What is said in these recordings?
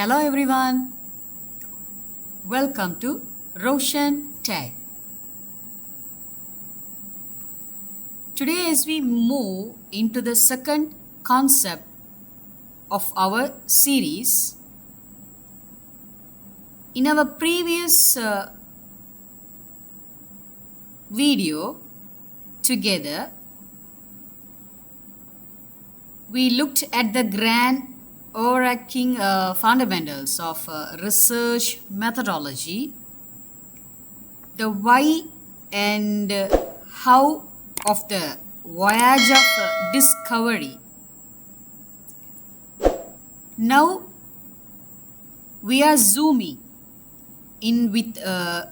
Hello everyone. Welcome to Roshan Tech. Today as we move into the second concept of our series, in our previous video together, we looked at the grand overarching fundamentals of research methodology, the why and how of the voyage of discovery. Now we are zooming in with a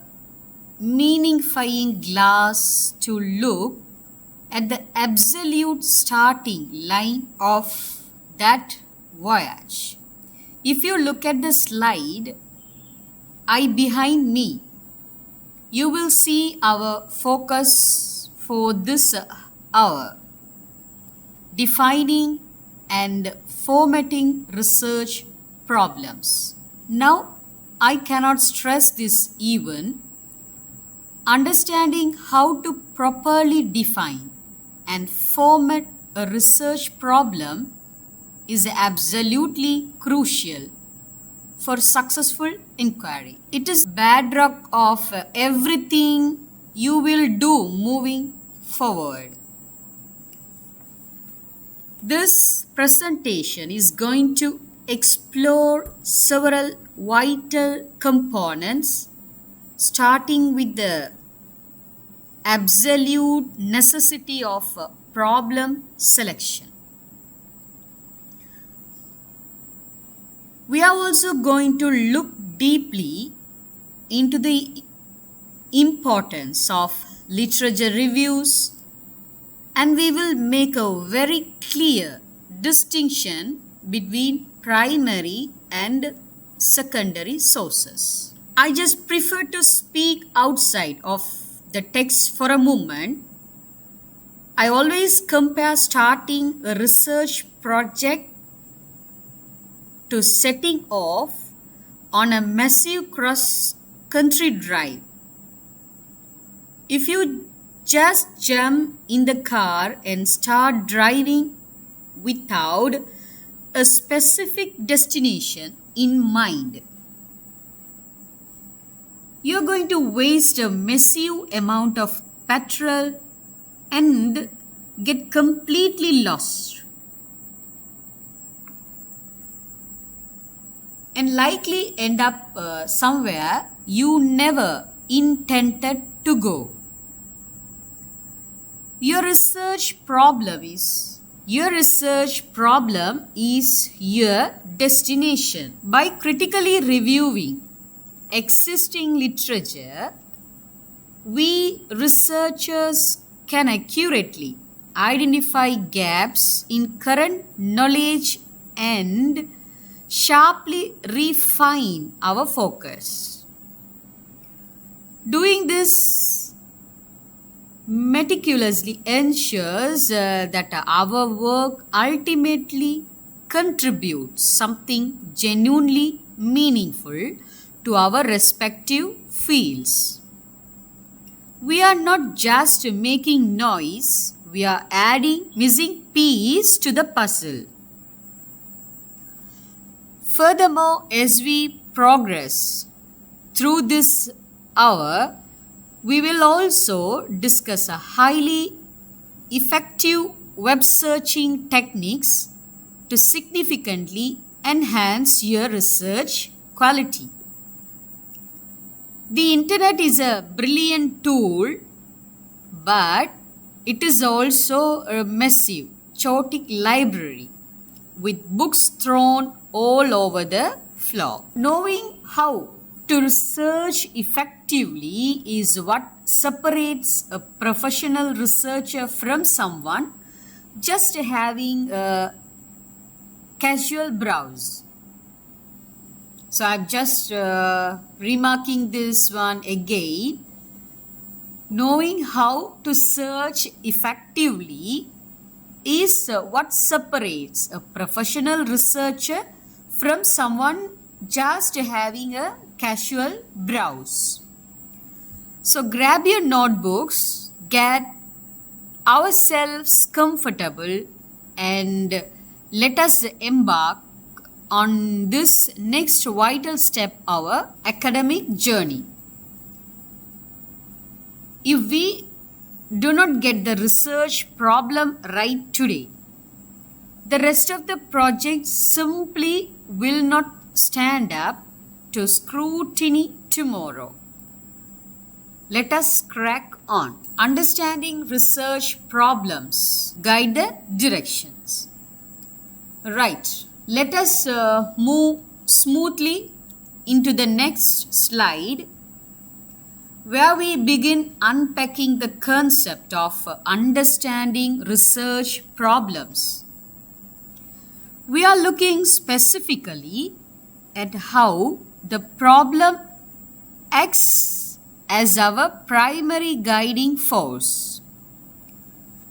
magnifying glass to look at the absolute starting line of that voyage. If you look at the slide behind me, you will see our focus for this hour: defining and formatting research problems. Now, I cannot stress this even. Understanding how to properly define and format a research problem is absolutely crucial for successful inquiry. It is bedrock of everything you will do moving forward. This presentation is going to explore several vital components, starting with the absolute necessity of problem selection. We are also going to look deeply into the importance of literature reviews, and we will make a very clear distinction between primary and secondary sources. I just prefer to speak outside of the text for a moment. I always compare starting a research project to setting off on a massive cross-country drive. If you just jump in the car and start driving without a specific destination in mind, you're going to waste a massive amount of petrol and get completely lost, and likely end up somewhere you never intended to go. Your research problem is your destination. By critically reviewing existing literature, we researchers can accurately identify gaps in current knowledge and sharply refine our focus. Doing this meticulously ensures that our work ultimately contributes something genuinely meaningful to our respective fields. We are not just making noise, we are adding missing piece to the puzzle. Furthermore, as we progress through this hour, we will also discuss a highly effective web searching techniques to significantly enhance your research quality. The internet is a brilliant tool, but it is also a massive, chaotic library with books thrown all over the floor. Knowing how to research effectively is what separates a professional researcher from someone just having a casual browse. So I'm just remarking this one again. Knowing how to search effectively is what separates a professional researcher from someone just having a casual browse. So grab your notebooks, get ourselves comfortable, and let us embark on this next vital step, our academic journey. If we do not get the research problem right today, the rest of the project simply will not stand up to scrutiny tomorrow. Let us crack on. Understanding research problems. Guide the directions. Right. Let us move smoothly into the next slide, where we begin unpacking the concept of understanding research problems. We are looking specifically at how the problem acts as our primary guiding force.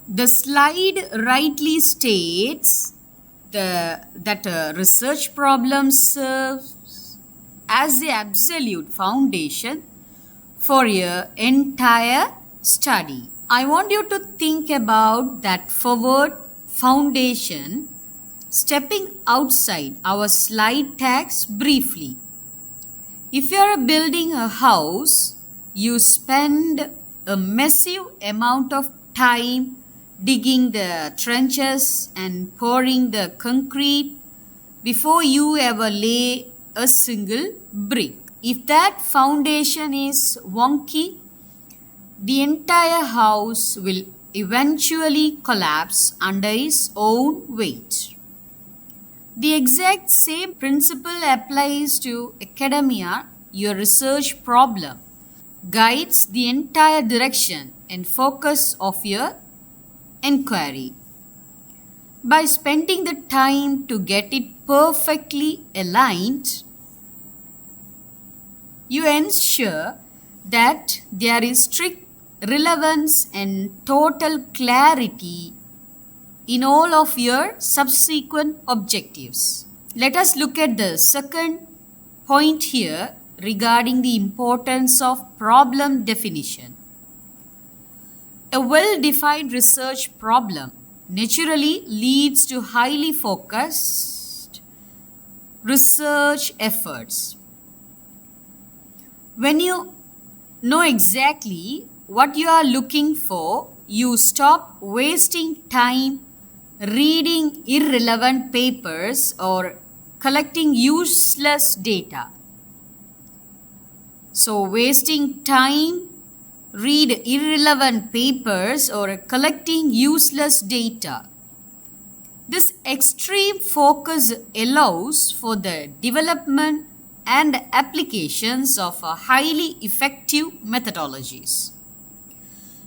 The slide rightly states that research problem serves as the absolute foundation for your entire study. I want you to think about that forward foundation, stepping outside our slide text briefly. If you are building a house, you spend a massive amount of time digging the trenches and pouring the concrete before you ever lay a single brick. If that foundation is wonky, the entire house will eventually collapse under its own weight. The exact same principle applies to academia. Your research problem guides the entire direction and focus of your inquiry. By spending the time to get it perfectly aligned, you ensure that there is strict relevance and total clarity in all of your subsequent objectives. Let us look at the second point here regarding the importance of problem definition. A well-defined research problem naturally leads to highly focused research efforts. When you know exactly what you are looking for, you stop wasting time reading irrelevant papers or collecting useless data. So, wasting time, read irrelevant papers or collecting useless data. This extreme focus allows for the development and applications of highly effective methodologies.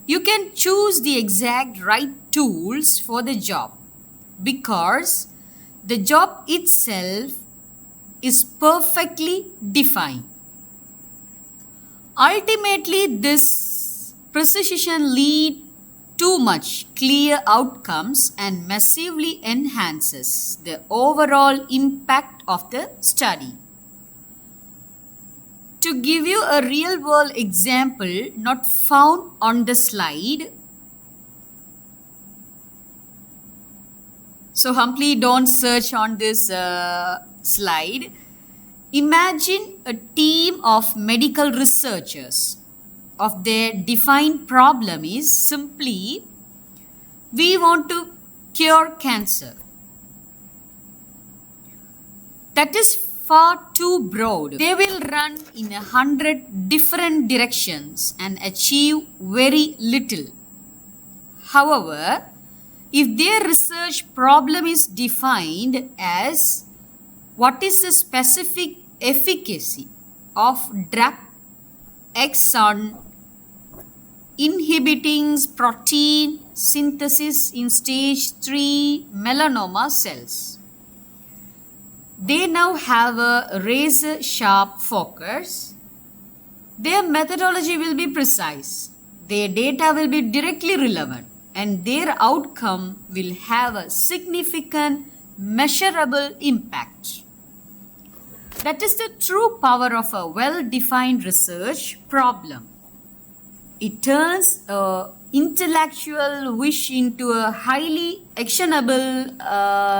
You can choose the exact right tools for the job because the job itself is perfectly defined. Ultimately, this precision leads to much clear outcomes and massively enhances the overall impact of the study. To give you a real world example not found on the slide, so humbly don't search on this slide. Imagine a team of medical researchers. Of their defined problem is simply, we want to cure cancer. That is far too broad. They will run in 100 different directions and achieve very little. However, if their research problem is defined as what is the specific efficacy of drug X on inhibiting protein synthesis in stage 3 melanoma cells, they now have a razor sharp focus. Their methodology will be precise, their data will be directly relevant, and their outcome will have a significant measurable impact. That is the true power of a well-defined research problem. It turns an intellectual wish into a highly actionable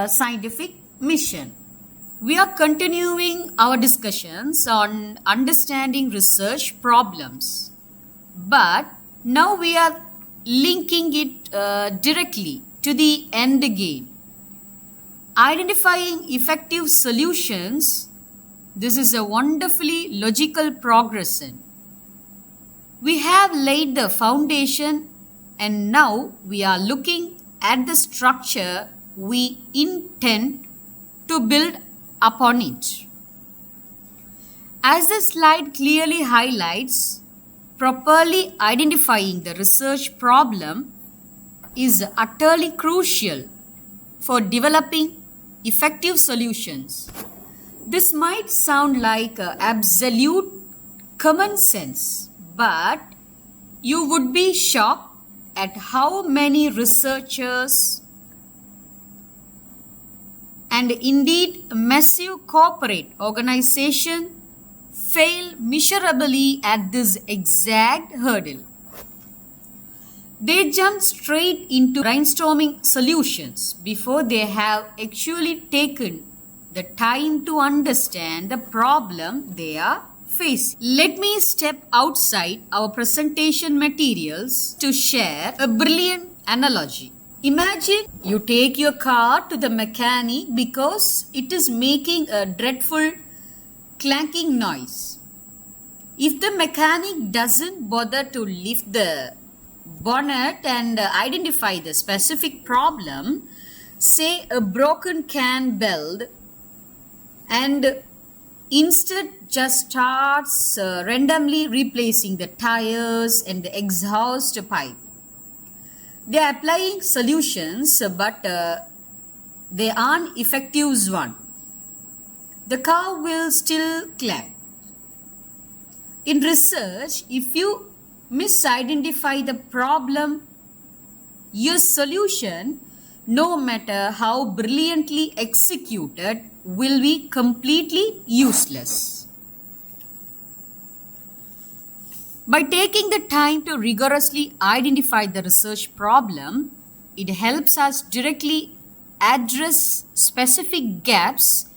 scientific mission. We are continuing our discussions on understanding research problems, but now we are linking it directly to the end game. Identifying effective solutions. This is a wonderfully logical progression. We have laid the foundation and now we are looking at the structure we intend to build upon it. As the slide clearly highlights, properly identifying the research problem is utterly crucial for developing effective solutions. This might sound like absolute common sense, but you would be shocked at how many researchers and indeed massive corporate organizations fail miserably at this exact hurdle. They jump straight into brainstorming solutions before they have actually taken the time to understand the problem they are facing. Let me step outside our presentation materials to share a brilliant analogy. Imagine you take your car to the mechanic because it is making a dreadful clanking noise. If the mechanic doesn't bother to lift the bonnet and identify the specific problem, say a broken can belt, and instead just starts randomly replacing the tires and the exhaust pipe. They are applying solutions, but they aren't effective ones. The car will still clank. In research, if you misidentify the problem, your solution, no matter how brilliantly executed, will be completely useless. By taking the time to rigorously identify the research problem, it helps us directly address specific gaps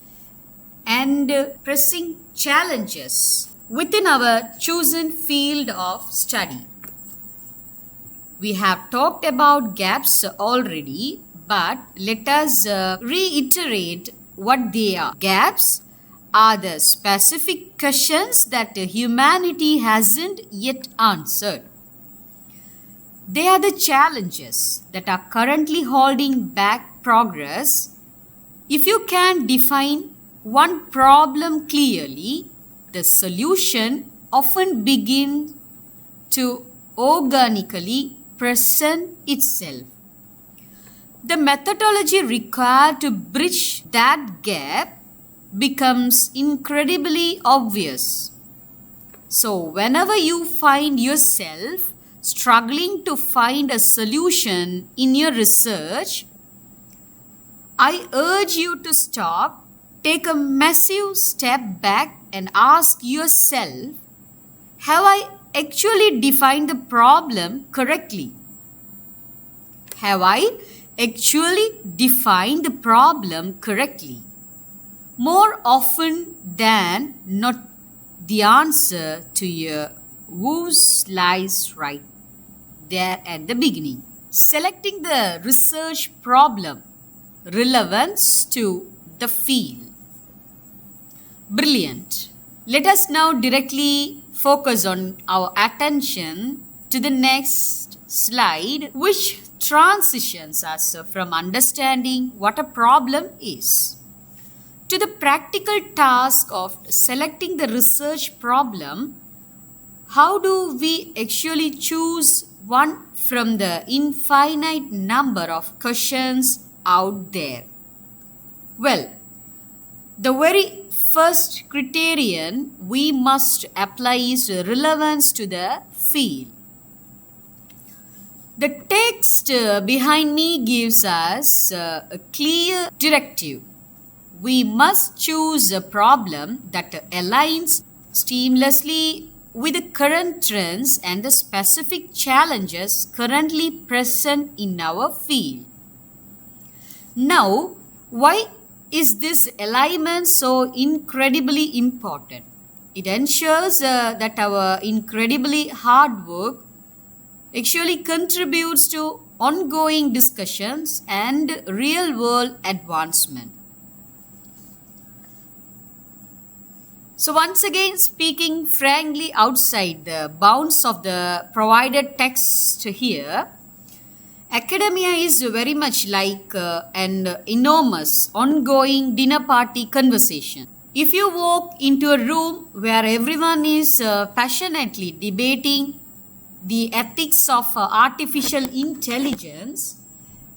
and pressing challenges within our chosen field of study. We have talked about gaps already, but let us reiterate what they are. Gaps are the specific questions that humanity hasn't yet answered. They are the challenges that are currently holding back progress. If you can define one problem clearly, the solution often begins to organically present itself. The methodology required to bridge that gap becomes incredibly obvious. So, whenever you find yourself struggling to find a solution in your research, I urge you to stop, take a massive step back, and ask yourself, have I actually defined the problem correctly? Have I actually defined the problem correctly? More often than not, the answer to your woes lies right there at the beginning. Selecting the research problem, relevance to the field. Brilliant. Let us now directly focus on our attention to the next slide, which transitions us from understanding what a problem is to the practical task of selecting the research problem. How do we actually choose one from the infinite number of questions out there? Well, the very first criterion we must apply is relevance to the field. The text behind me gives us a clear directive. we must choose a problem that aligns seamlessly with the current trends and the specific challenges currently present in our field. Now, why is this alignment so incredibly important? It ensures that our incredibly hard work actually contributes to ongoing discussions and real world advancement. So once again, speaking frankly outside the bounds of the provided text here, academia is very much like an enormous ongoing dinner party conversation. If you walk into a room where everyone is passionately debating the ethics of artificial intelligence,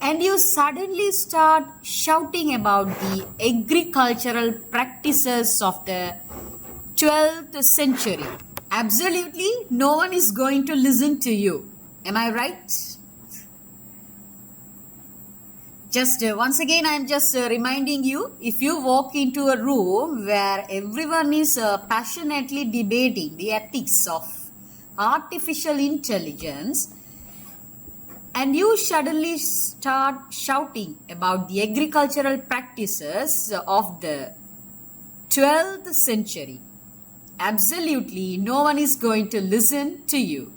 and you suddenly start shouting about the agricultural practices of the 12th century, absolutely no one is going to listen to you. Am I right? Just once again, I am just reminding you, if you walk into a room where everyone is passionately debating the ethics of artificial intelligence, and you suddenly start shouting about the agricultural practices of the 12th century, absolutely no one is going to listen to you.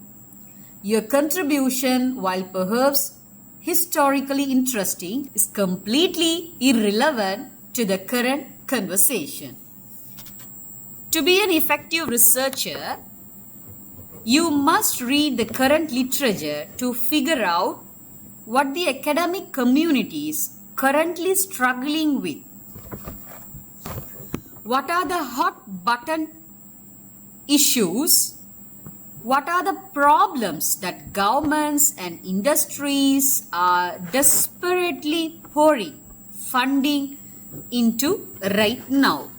Your contribution, while perhaps historically interesting, is completely irrelevant to the current conversation. To be an effective researcher, you must read the current literature to figure out what the academic community is currently struggling with. What are the hot button issues? What are the problems that governments and industries are desperately pouring funding into right now?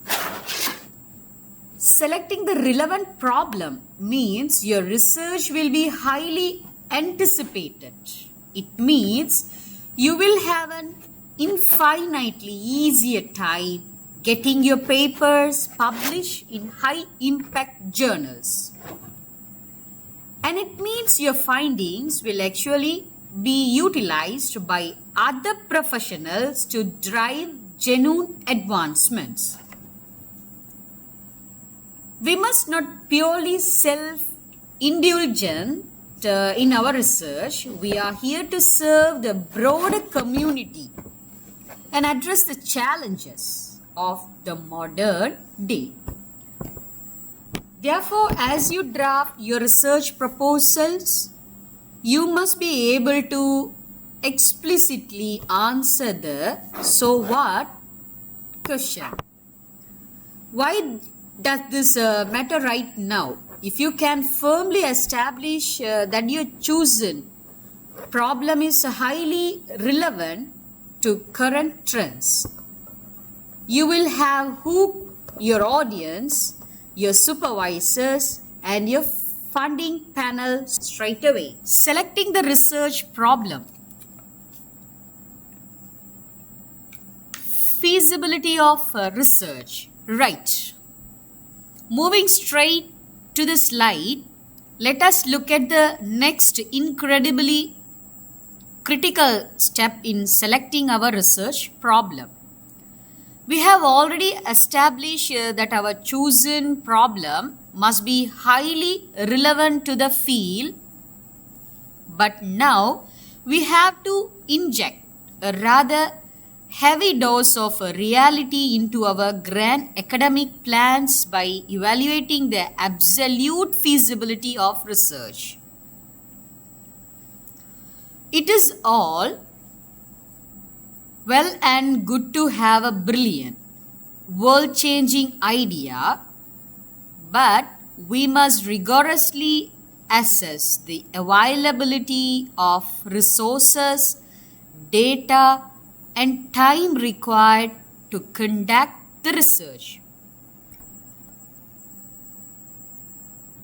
Selecting the relevant problem means your research will be highly anticipated. It means you will have an infinitely easier time getting your papers published in high impact journals. And it means your findings will actually be utilized by other professionals to drive genuine advancements. We must not purely self-indulgent in our research. We are here to serve the broader community and address the challenges of the modern day. Therefore, as you draft your research proposals, you must be able to explicitly answer the "so what" question. Why does this matter right now? If you can firmly establish that your chosen problem is highly relevant to current trends, you will have hooked your audience, your supervisors, and your funding panel straight away. Selecting the research problem. Feasibility of research. Right. Moving straight to the slide, let us look at the next incredibly critical step in selecting our research problem. We have already established that our chosen problem must be highly relevant to the field, but now we have to inject a rather heavy dose of reality into our grand academic plans by evaluating the absolute feasibility of research. It is all well and good to have a brilliant, world-changing idea, but we must rigorously assess the availability of resources, data, and time required to conduct the research.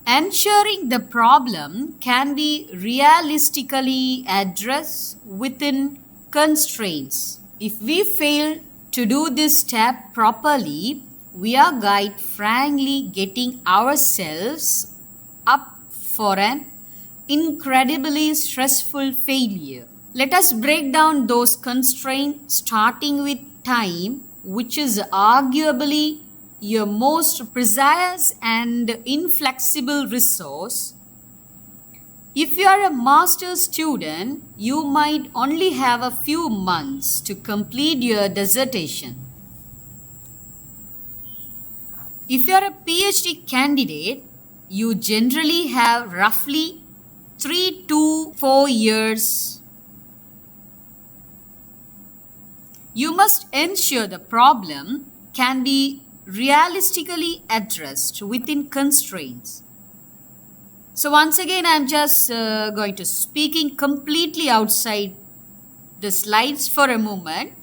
Ensuring the problem can be realistically addressed within constraints. If we fail To do this step properly, we are guide frankly getting ourselves up for an incredibly stressful failure. Let us break down those constraints starting with time, which is arguably your most precise and inflexible resource. If you are a master's student, you might only have a few months to complete your dissertation. If you are a PhD candidate, you generally have roughly 3 to 4 years. You must ensure the problem can be realistically addressed within constraints. So once again, I'm just going to speaking completely outside the slides for a moment.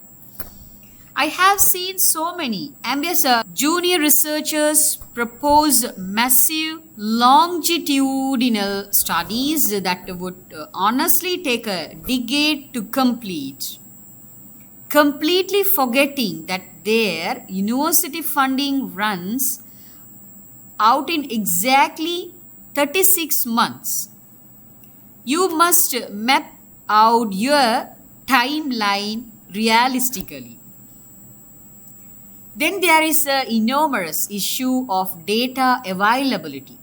I have seen so many ambitious junior researchers propose massive longitudinal studies that would honestly take a decade to complete, completely forgetting that their university funding runs out in exactly 36 months. You must map out your timeline realistically. Then there is an enormous issue of data availability.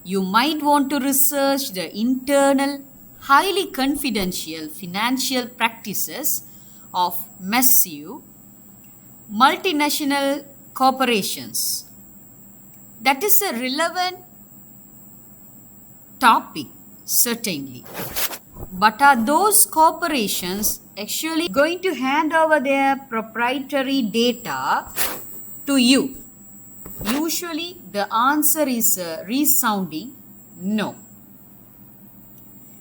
You might want to research the internal, highly confidential financial practices of massive multinational corporations. That is a relevant topic, certainly. But are those corporations actually going to hand over their proprietary data to you? Usually, the answer is a resounding no.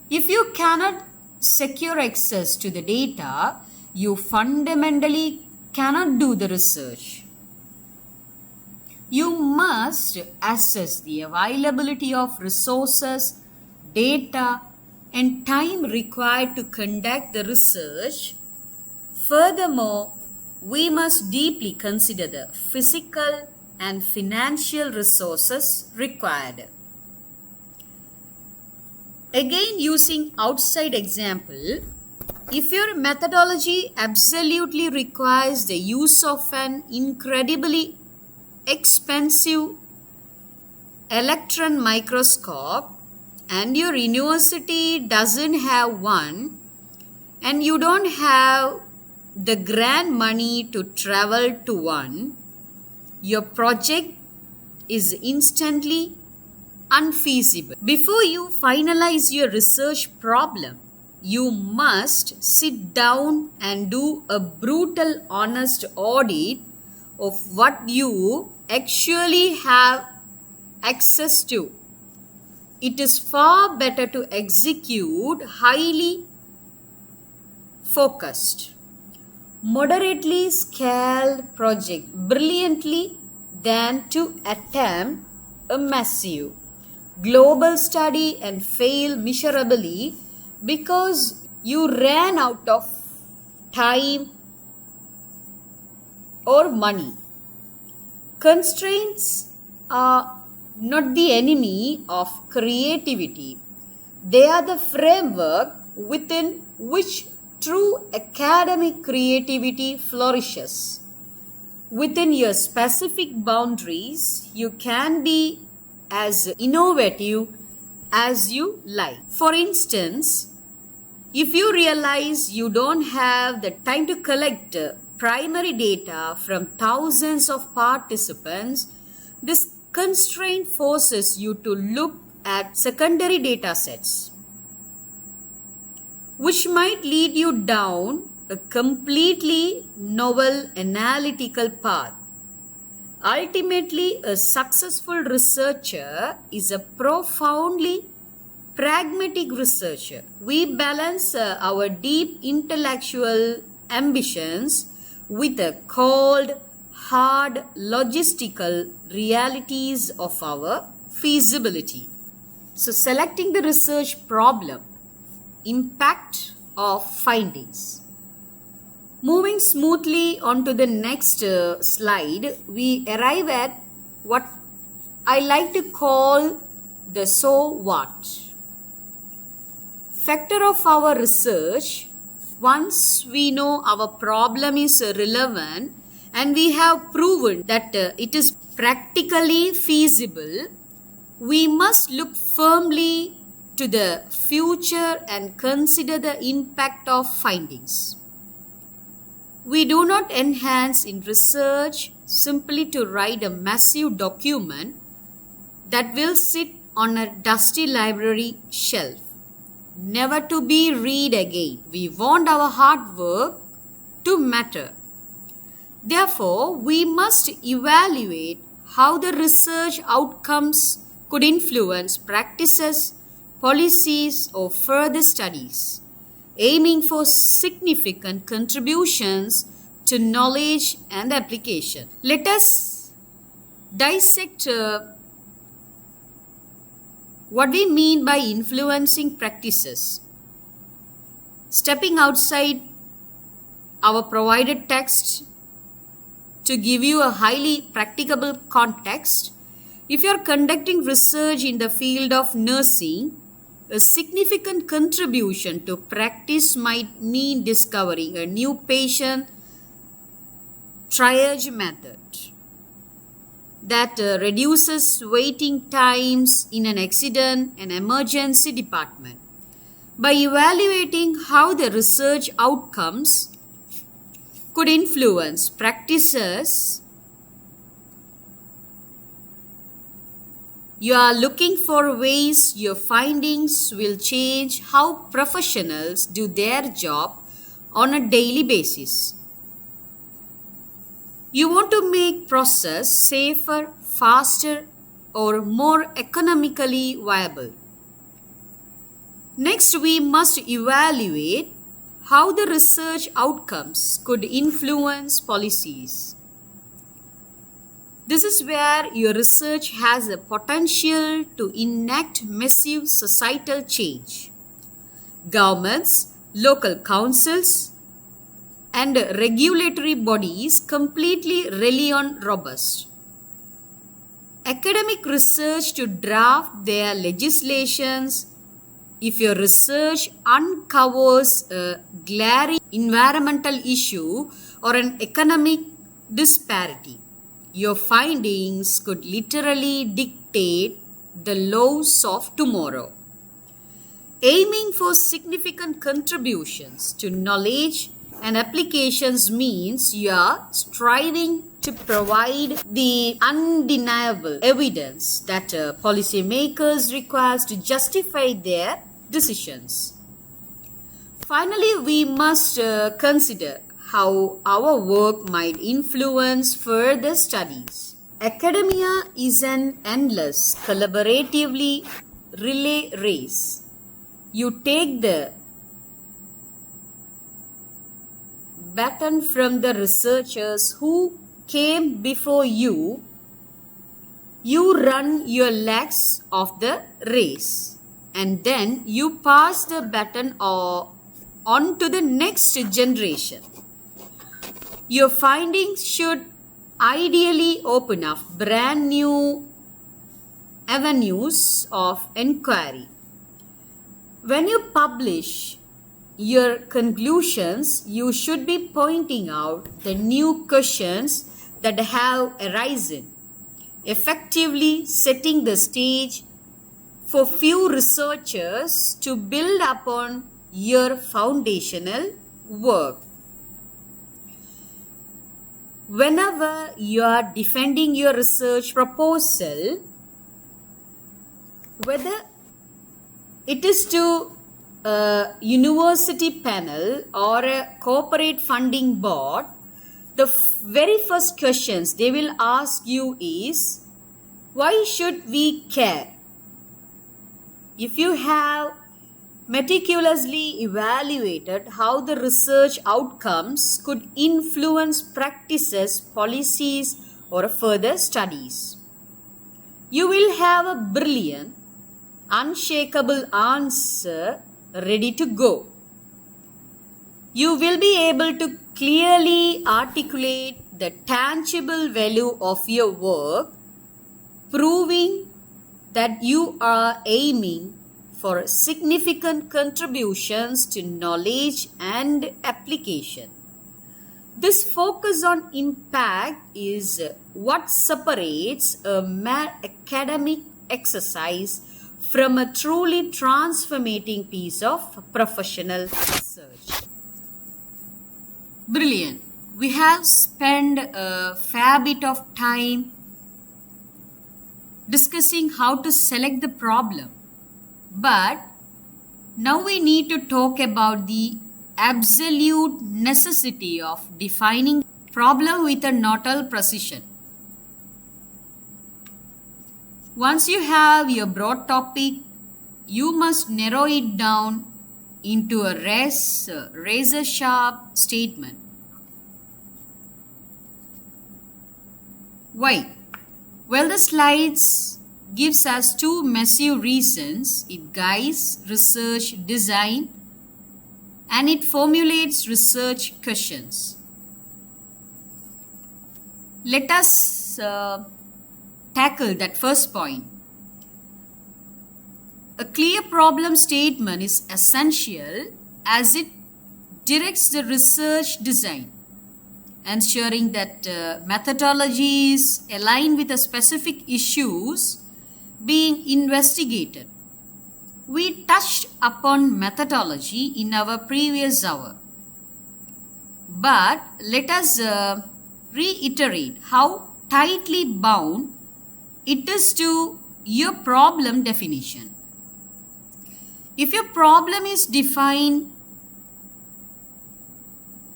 If you cannot secure access to the data, you fundamentally cannot do the research. You must assess the availability of resources, data, and time required to conduct the research. Furthermore, we must deeply consider the physical and financial resources required. Again, using outside example, if your methodology absolutely requires the use of an incredibly expensive electron microscope and your university doesn't have one and you don't have the grant money to travel to one, your project is instantly unfeasible. Before you finalize your research problem, you must sit down and do a brutal, honest audit of what you actually have access to. It is far better to execute highly focused, moderately scaled project brilliantly than to attempt a massive global study and fail miserably because you ran out of time or money. Constraints are not the enemy of creativity. They are the framework within which true academic creativity flourishes. Within your specific boundaries, you can be as innovative as you like. For instance, if you realize you don't have the time to collect primary data from thousands of participants, this constraint forces you to look at secondary data sets, which might lead you down a completely novel analytical path. Ultimately, a successful researcher is a profoundly pragmatic researcher. We balance our deep intellectual ambitions with the cold, hard logistical realities of our feasibility. So, selecting the research problem, impact of findings. Moving smoothly on to the next slide, we arrive at what I like to call the so what factor of our research. Once we know our problem is relevant and we have proven that it is practically feasible, we must look firmly to the future and consider the impact of findings. We do not enhance in research simply to write a massive document that will sit on a dusty library shelf, never to be read again. We want our hard work to matter. Therefore, we must evaluate how the research outcomes could influence practices, policies, or further studies, aiming for significant contributions to knowledge and application. Let us dissect what we mean by influencing practices. Stepping outside our provided text to give you a highly practicable context, if you are conducting research in the field of nursing, a significant contribution to practice might mean discovering a new patient triage method that reduces waiting times in an accident and emergency department. By evaluating how the research outcomes could influence practices, you are looking for ways your findings will change how professionals do their job on a daily basis. You want to make process safer, faster, or more economically viable. Next, we must evaluate how the research outcomes could influence policies. This is where your research has the potential to enact massive societal change. Governments, local councils, and regulatory bodies completely rely on robust academic research to draft their legislations. If your research uncovers a glaring environmental issue or an economic disparity, your findings could literally dictate the laws of tomorrow. Aiming for significant contributions to knowledge and applications means you are striving to provide the undeniable evidence that policymakers require to justify their decisions. Finally, we must consider how our work might influence further studies. Academia is an endless, collaboratively relay race. You take the baton from the researchers who came before you. You run your legs of the race, and then you pass the baton on to the next generation. Your findings should ideally open up brand new avenues of inquiry. When you publish your conclusions, you should be pointing out the new questions that have arisen, effectively setting the stage for few researchers to build upon your foundational work. Whenever you are defending your research proposal, whether it is to a university panel or a corporate funding board, the very first questions they will ask you is, why should we care? If you have meticulously evaluated how the research outcomes could influence practices, policies, or further studies, you will have a brilliant, unshakable answer ready to go. You will be able to Clearly articulate the tangible value of your work, proving that you are aiming for significant contributions to knowledge and application. This focus on impact is what separates a mere academic exercise from a truly transformating piece of professional research. Brilliant. We have spent a fair bit of time discussing how to select the problem, but now we need to talk about the absolute necessity of defining problem with a nodal precision. Once you have your broad topic, you must narrow it down into a razor sharp statement. Why? Well, the slides gives us two massive reasons. It guides research design and it formulates research questions. Let us tackle that first point. A clear problem statement is essential as it directs the research design, ensuring that methodologies align with the specific issues being investigated. We touched upon methodology in our previous hour, but let us reiterate how tightly bound it is to your problem definition. If your problem is defined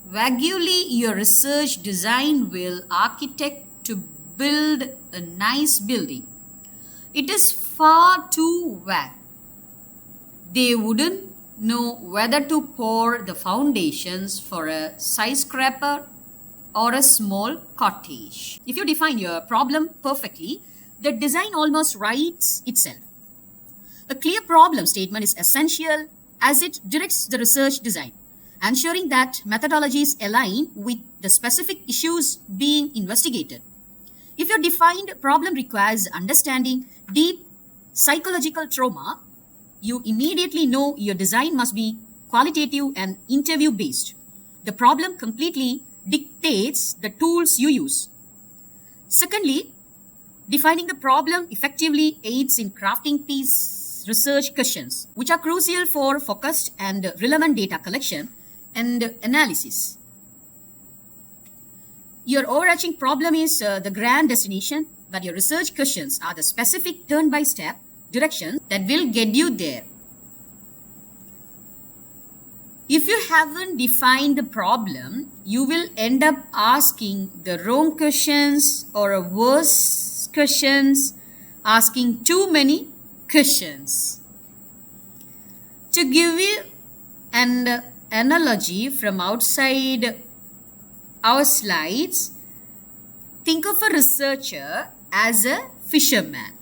vaguely, your research design will architect to build a nice building. It is far too vague. They wouldn't know whether to pour the foundations for a skyscraper or a small cottage. If you define your problem perfectly, the design almost writes itself. A clear problem statement is essential as it directs the research design, ensuring that methodologies align with the specific issues being investigated. If your defined problem requires understanding deep psychological trauma, you immediately know your design must be qualitative and interview-based. The problem completely dictates the tools you use. Secondly, defining the problem effectively aids in crafting piece research questions, which are crucial for focused and relevant data collection and analysis. Your overarching problem is the grand destination, but your research questions are the specific turn-by-step directions that will get you there. If you haven't defined the problem, you will end up asking the wrong questions or worse questions, asking too many questions. To give you an analogy from outside our slides, think of a researcher as a fisherman.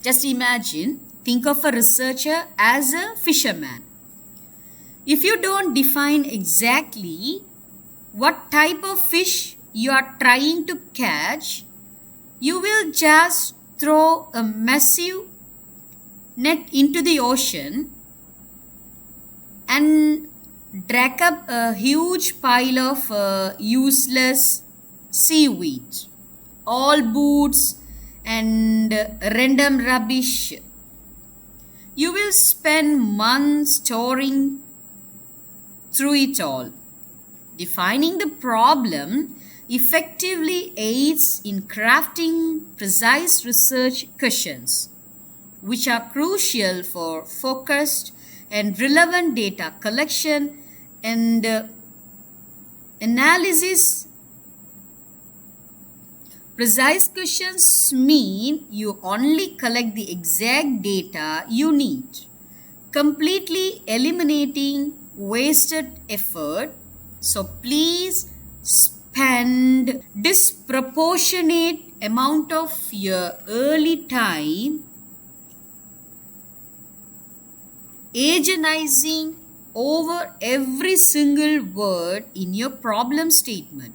Just imagine, think of a researcher as a fisherman. If you don't define exactly what type of fish you are trying to catch, you will just throw a massive net into the ocean and drag up a huge pile of useless seaweed, all boots and random rubbish. You will spend months storing through it all. Defining the problem effectively aids in crafting precise research questions, which are crucial for focused and relevant data collection and analysis. Precise questions mean you only collect the exact data you need, completely eliminating wasted effort. So please spend disproportionate amount of your early time agonizing over every single word in your problem statement.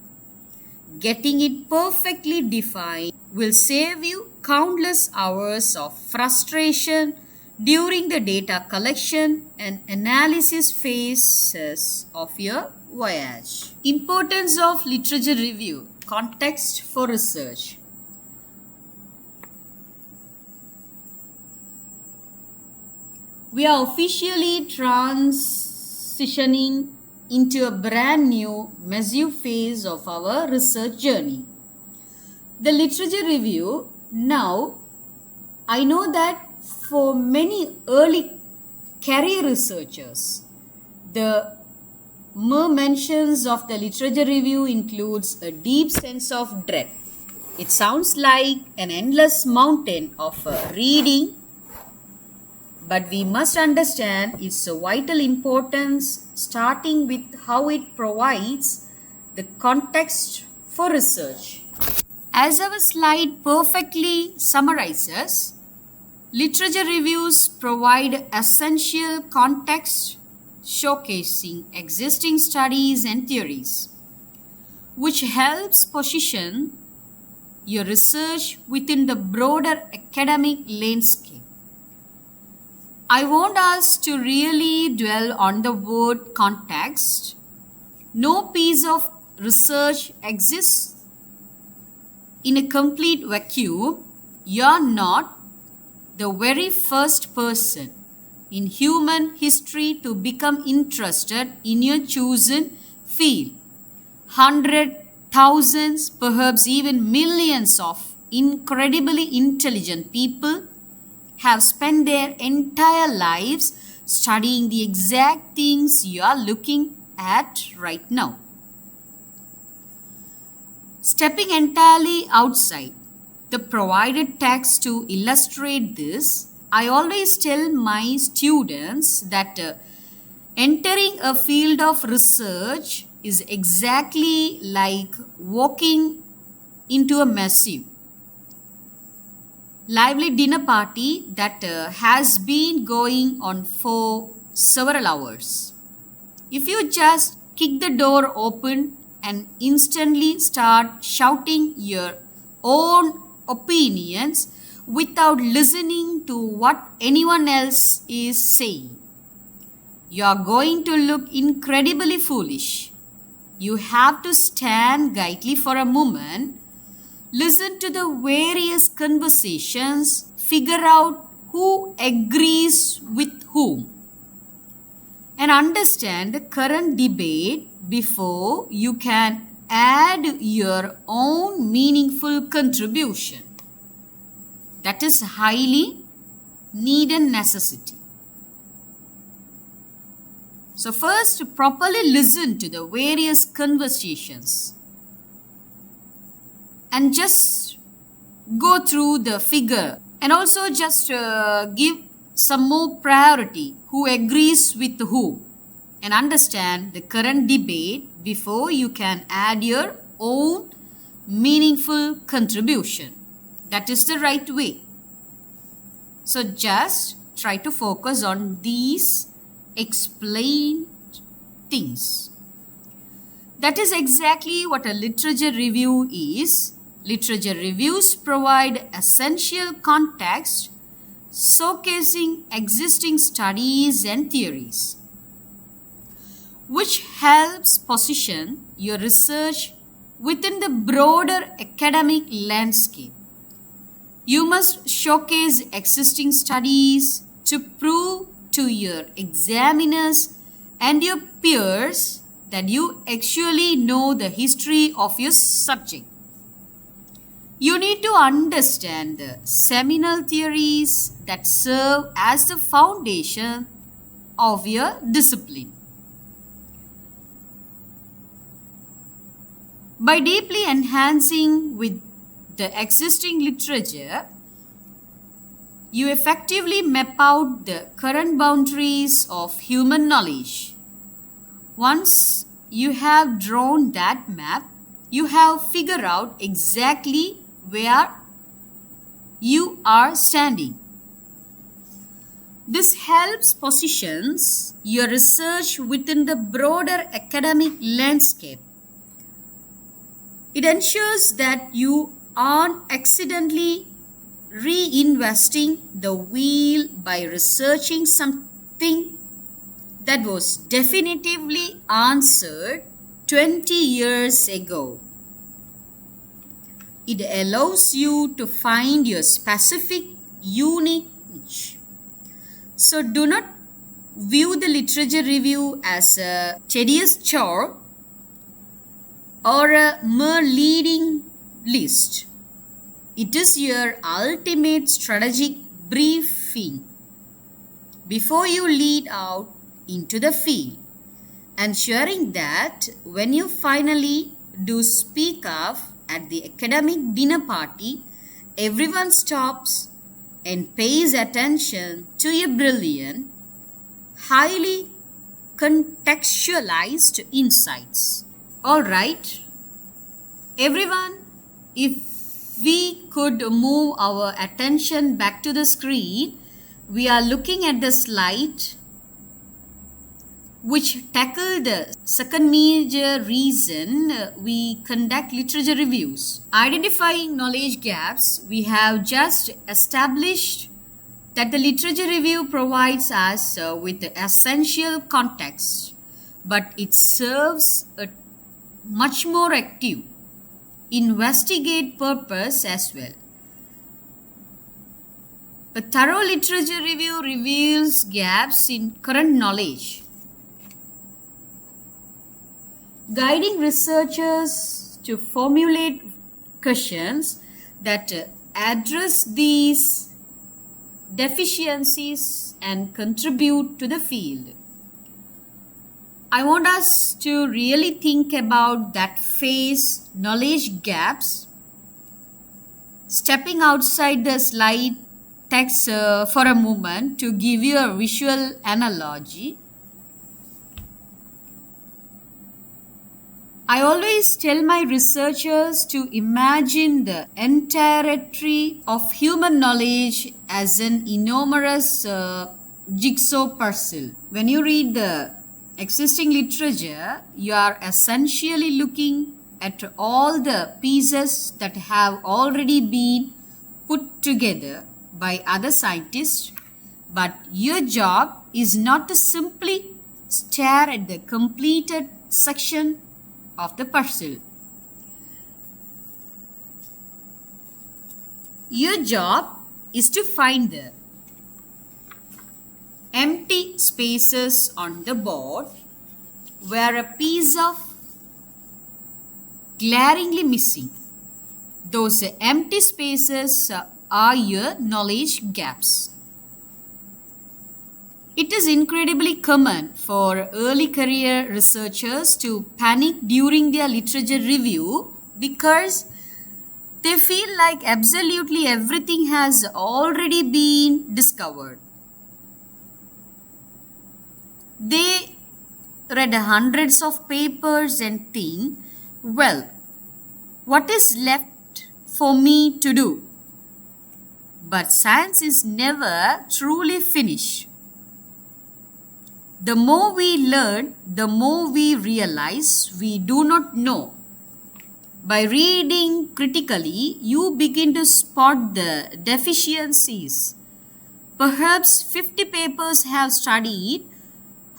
Getting it perfectly defined will save you countless hours of frustration during the data collection and analysis phases of your voyage. Importance of literature review. Context for research. We are officially transitioning into a brand new, massive phase of our research journey. The literature review. Now, I know that for many early career researchers, the mere mentions of the literature review includes a deep sense of dread. It sounds like an endless mountain of reading, but we must understand its vital importance, starting with how it provides the context for research. As our slide perfectly summarizes, literature reviews provide essential context showcasing existing studies and theories, which helps position your research within the broader academic landscape. I want us to really dwell on the word context. No piece of research exists in a complete vacuum. You're not the very first person in human history to become interested in your chosen field. Hundreds, thousands, perhaps even millions of incredibly intelligent people have spent their entire lives studying the exact things you are looking at right now. Stepping entirely outside the provided text to illustrate this, I always tell my students that entering a field of research is exactly like walking into a massive, lively dinner party that has been going on for several hours. If you just kick the door open and instantly start shouting your own opinions without listening to what anyone else is saying, you are going to look incredibly foolish. You have to stand quietly for a moment, listen to the various conversations, figure out who agrees with whom, and understand the current debate before you can add your own meaningful contribution. That is highly needed necessity. So first, properly listen to the various conversations and just go through the figure, and also just give some more priority who agrees with who, and understand the current debate before you can add your own meaningful contribution. That is the right way. So just try to focus on these explained things. That is exactly what a literature review is. Literature reviews provide essential context showcasing existing studies and theories, which helps position your research within the broader academic landscape. You must showcase existing studies to prove to your examiners and your peers that you actually know the history of your subject. You need to understand the seminal theories that serve as the foundation of your discipline. By deeply enhancing with the existing literature, you effectively map out the current boundaries of human knowledge. Once you have drawn that map, you have figured out exactly where you are standing. This helps positions your research within the broader academic landscape. It ensures that you aren't accidentally reinvesting the wheel by researching something that was definitively answered 20 years ago. It allows you to find your specific, unique niche. So do not view the literature review as a tedious chore or a mere leading list. It is your ultimate strategic briefing before you lead out into the field, ensuring that when you finally do speak up at the academic dinner party, everyone stops and pays attention to your brilliant, highly contextualized insights. All right, everyone, if we could move our attention back to the screen, we are looking at the slide which tackled the second major reason we conduct literature reviews. Identifying knowledge gaps, we have just established that the literature review provides us with the essential context, but it serves a much more active, investigate purpose as well. A thorough literature review reveals gaps in current knowledge, guiding researchers to formulate questions that address these deficiencies and contribute to the field. I want us to really think about that phase, knowledge gaps. Stepping outside the slide text for a moment to give you a visual analogy. I always tell my researchers to imagine the entirety of human knowledge as an enormous jigsaw puzzle. When you read the existing literature, you are essentially looking at all the pieces that have already been put together by other scientists, but your job is not to simply stare at the completed section of the puzzle. Your job is to find the empty spaces on the board where a piece of glaringly missing. Those empty spaces are your knowledge gaps. It is incredibly common for early career researchers to panic during their literature review because they feel like absolutely everything has already been discovered. They read hundreds of papers and think, well, what is left for me to do? But science is never truly finished. The more we learn, the more we realize we do not know. By reading critically, you begin to spot the deficiencies. Perhaps 50 papers have studied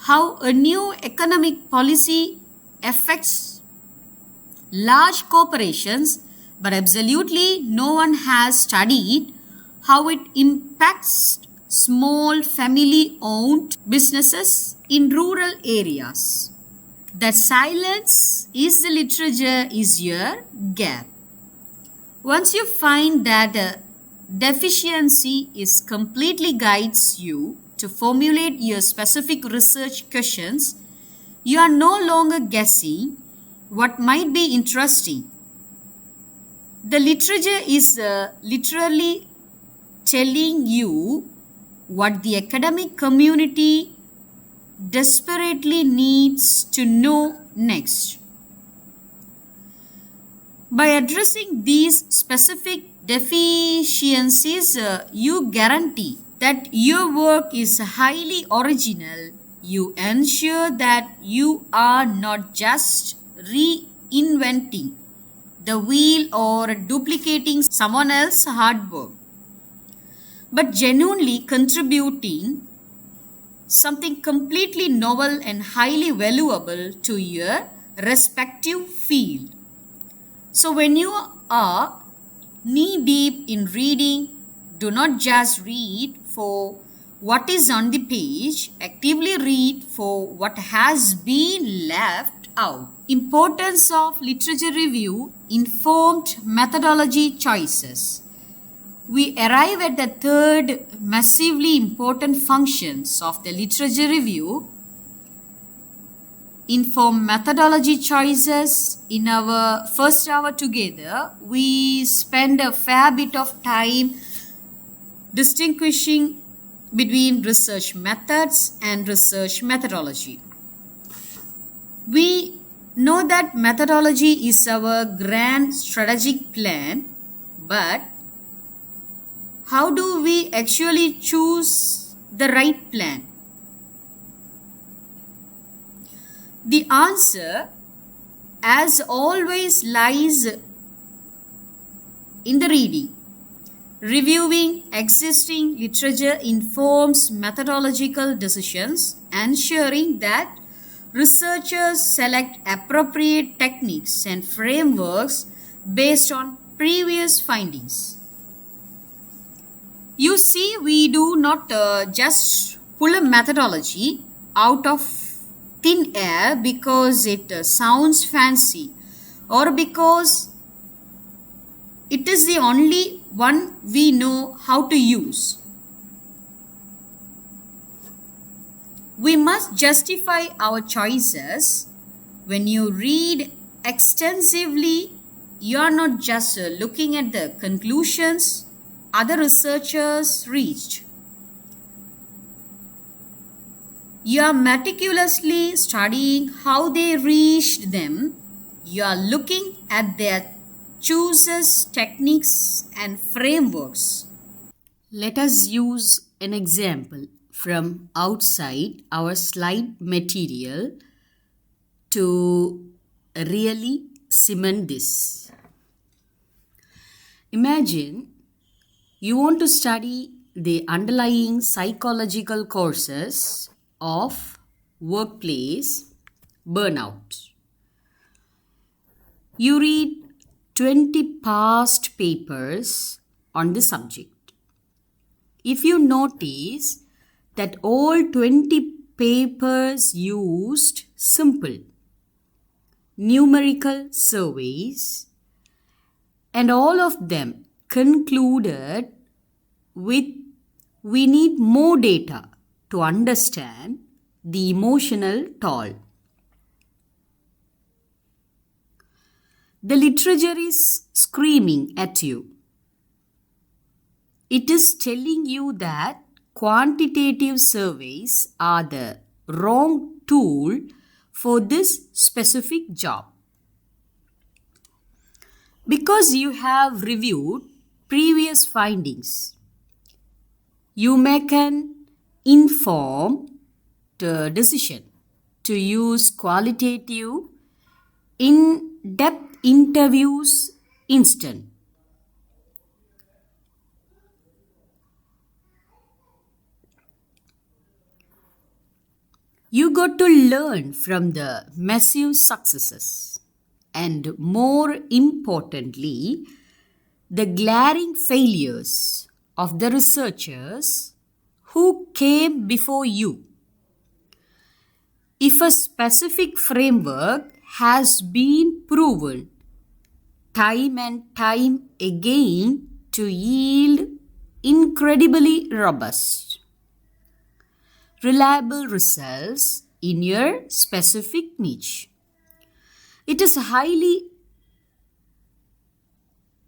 how a new economic policy affects large corporations, but absolutely no one has studied how it impacts small family-owned businesses in rural areas. That silence is the literature is your gap. Once you find that a deficiency is completely guides you to formulate your specific research questions, you are no longer guessing what might be interesting. The literature is literally telling you what the academic community desperately needs to know next. By addressing these specific deficiencies, you guarantee that your work is highly original, you ensure that you are not just reinventing the wheel or duplicating someone else's hard work, but genuinely contributing something completely novel and highly valuable to your respective field. So, when you are knee deep in reading, do not just read for what is on the page, actively read for what has been left out. Importance of literature review, informed methodology choices. We arrive at the third massively important functions of the literature review, inform methodology choices. In our first hour together, we spend a fair bit of time distinguishing between research methods and research methodology. We know that methodology is our grand strategic plan, but how do we actually choose the right plan? The answer, as always, lies in the reading. Reviewing existing literature informs methodological decisions, ensuring that researchers select appropriate techniques and frameworks based on previous findings. You see, we do not just pull a methodology out of thin air because it sounds fancy or because it is the only one we know how to use. We must justify our choices. When you read extensively, you are not just looking at the conclusions other researchers reached. You are meticulously studying how they reached them. You are looking at their choices, techniques, and frameworks. Let us use an example from outside our slide material to really cement this. Imagine you want to study the underlying psychological causes of workplace burnout. You read 20 past papers on the subject. If you notice that all 20 papers used simple numerical surveys and all of them concluded with we need more data to understand the emotional toll. The literature is screaming at you. It is telling you that quantitative surveys are the wrong tool for this specific job. Because you have reviewed previous findings, you make an informed decision to use qualitative in-depth interviews instead. You got to learn from the massive successes and, more importantly, the glaring failures of the researchers who came before you. If a specific framework has been proven time and time again to yield incredibly robust, reliable results in your specific niche, it is highly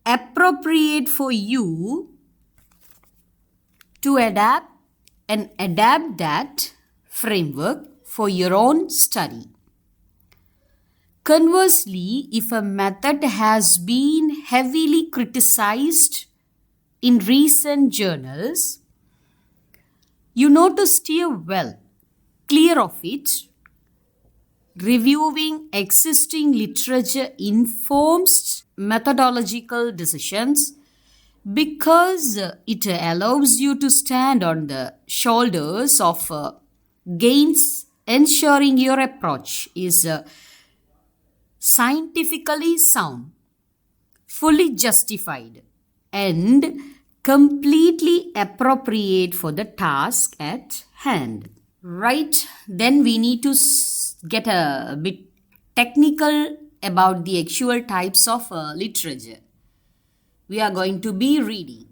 appropriate for you to adapt that framework for your own study. Conversely, if a method has been heavily criticized in recent journals, You know to steer well clear of it. Reviewing existing literature informs methodological decisions because it allows you to stand on the shoulders of gains, ensuring your approach is scientifically sound, fully justified, and completely appropriate for the task at hand. Right, then we need to get a bit technical about the actual types of literature we are going to be reading.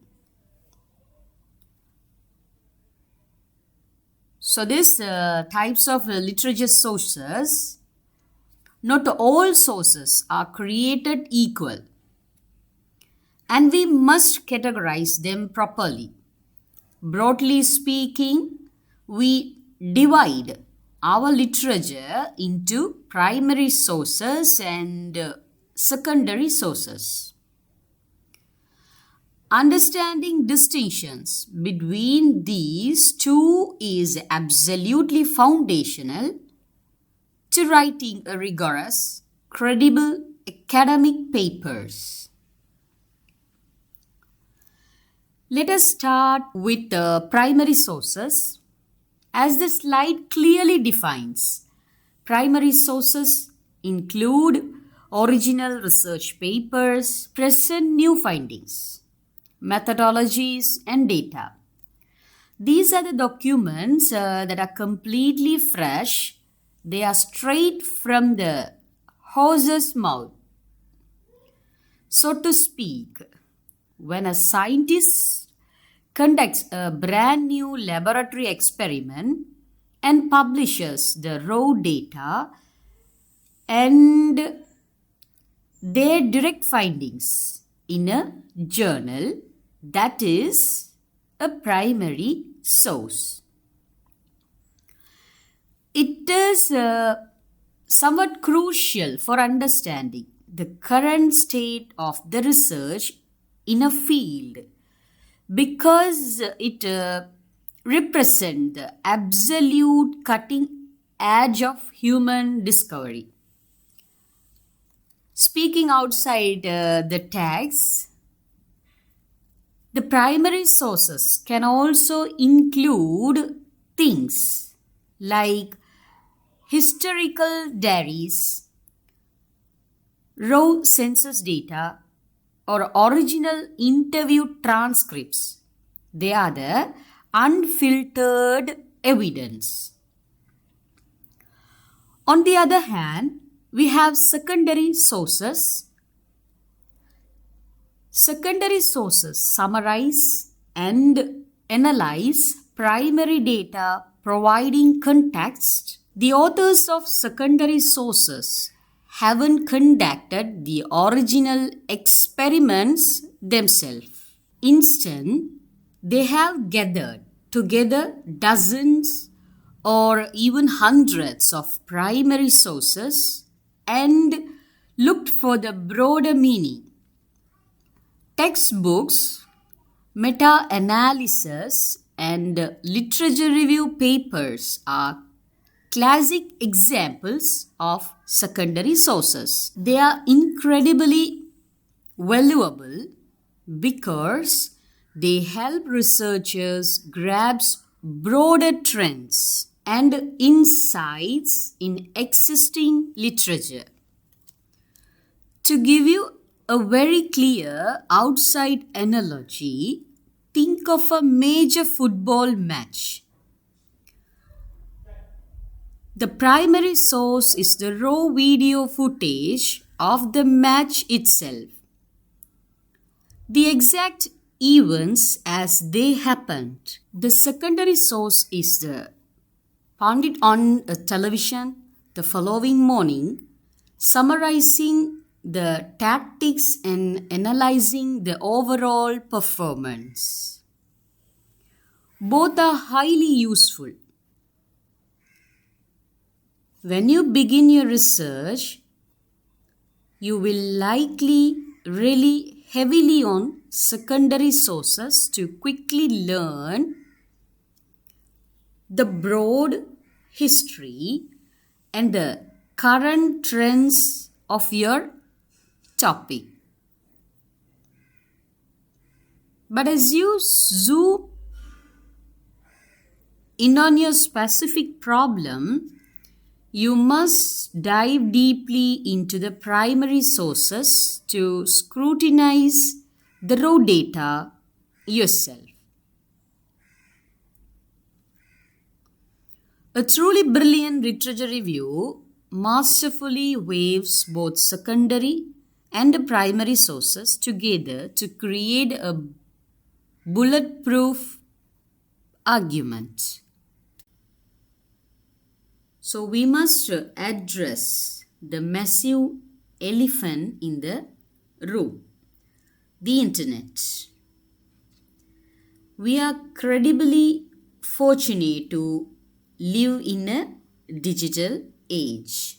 So these types of literature sources, not all sources are created equal, and we must categorize them properly. Broadly speaking, we divide our literature into primary sources and secondary sources. Understanding distinctions between these two is absolutely foundational to writing a rigorous, credible academic papers. Let us start with the primary sources. As the slide clearly defines, primary sources include original research papers, present new findings, methodologies, and data. These are the documents that are completely fresh. They are straight from the horse's mouth, so to speak. When a scientist conducts a brand new laboratory experiment and publishes the raw data and their direct findings in a journal, that is a primary source. It is somewhat crucial for understanding the current state of the research in a field because it represents the absolute cutting edge of human discovery. Speaking outside the tags, the primary sources can also include things like historical diaries, raw census data, or original interview transcripts. They are the unfiltered evidence. On the other hand, we have secondary sources. Secondary sources summarize and analyze primary data, providing context. The authors of secondary sources haven't conducted the original experiments themselves. Instead, they have gathered together dozens or even hundreds of primary sources and looked for the broader meaning. Textbooks, meta-analysis, and literature review papers are classic examples of secondary sources. They are incredibly valuable because they help researchers grasp broader trends and insights in existing literature. To give you a very clear outside analogy, think of a major football match. The primary source is the raw video footage of the match itself. The exact events as they happened. The secondary source is the pundit on a television the following morning, summarizing the tactics and analyzing the overall performance. Both are highly useful. When you begin your research, you will likely rely heavily on secondary sources to quickly learn the broad history and the current trends of your topic. But as you zoom in on your specific problem, you must dive deeply into the primary sources to scrutinize the raw data yourself. A truly brilliant literature review masterfully weaves both secondary and primary sources together to create a bulletproof argument. So we must address the massive elephant in the room, the internet. We are credibly fortunate to live in a digital age,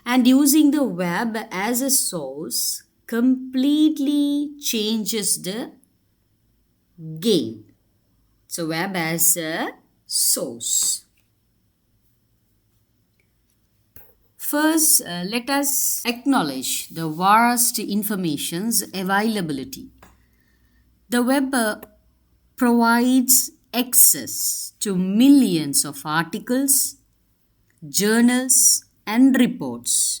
and using the web as a source completely changes the game. So web as a source. First, let us acknowledge the vast information's availability. The web provides access to millions of articles, journals, and reports,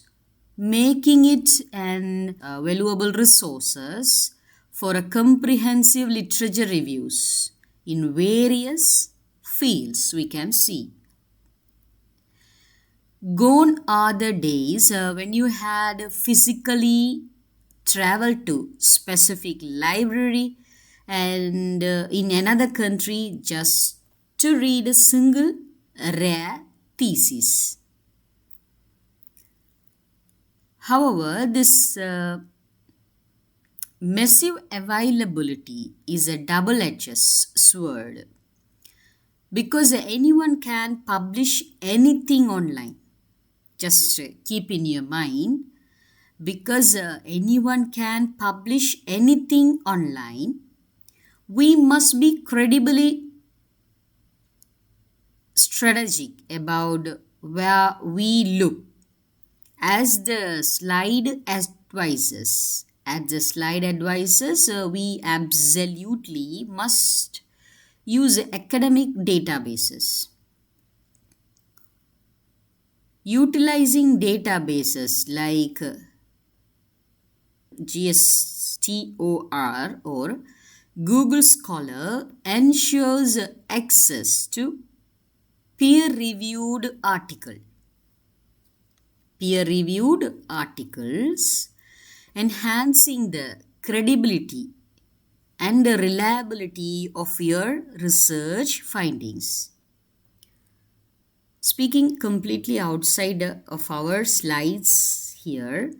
making it an valuable resource for a comprehensive literature reviews in various fields we can see. Gone are the days when you had physically traveled to specific library and in another country just to read a single rare thesis. However, this massive availability is a double-edged sword because anyone can publish anything online. Just keep in your mind, because anyone can publish anything online, we must be credibly strategic about where we look. As the slide advises, we absolutely must use academic databases. Utilizing databases like GSTOR or Google Scholar ensures access to peer-reviewed articles, enhancing the credibility and the reliability of your research findings. Speaking completely outside of our slides here,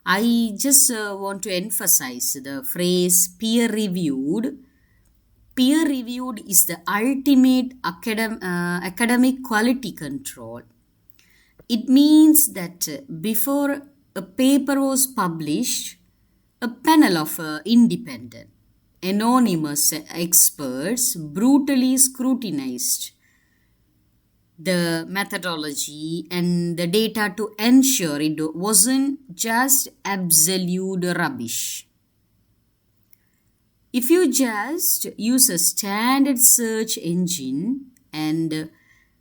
I just want to emphasize the phrase peer-reviewed. Peer-reviewed is the ultimate academic quality control. It means that before a paper was published, a panel of independent, anonymous experts brutally scrutinized the methodology and the data to ensure it wasn't just absolute rubbish. If you just use a standard search engine and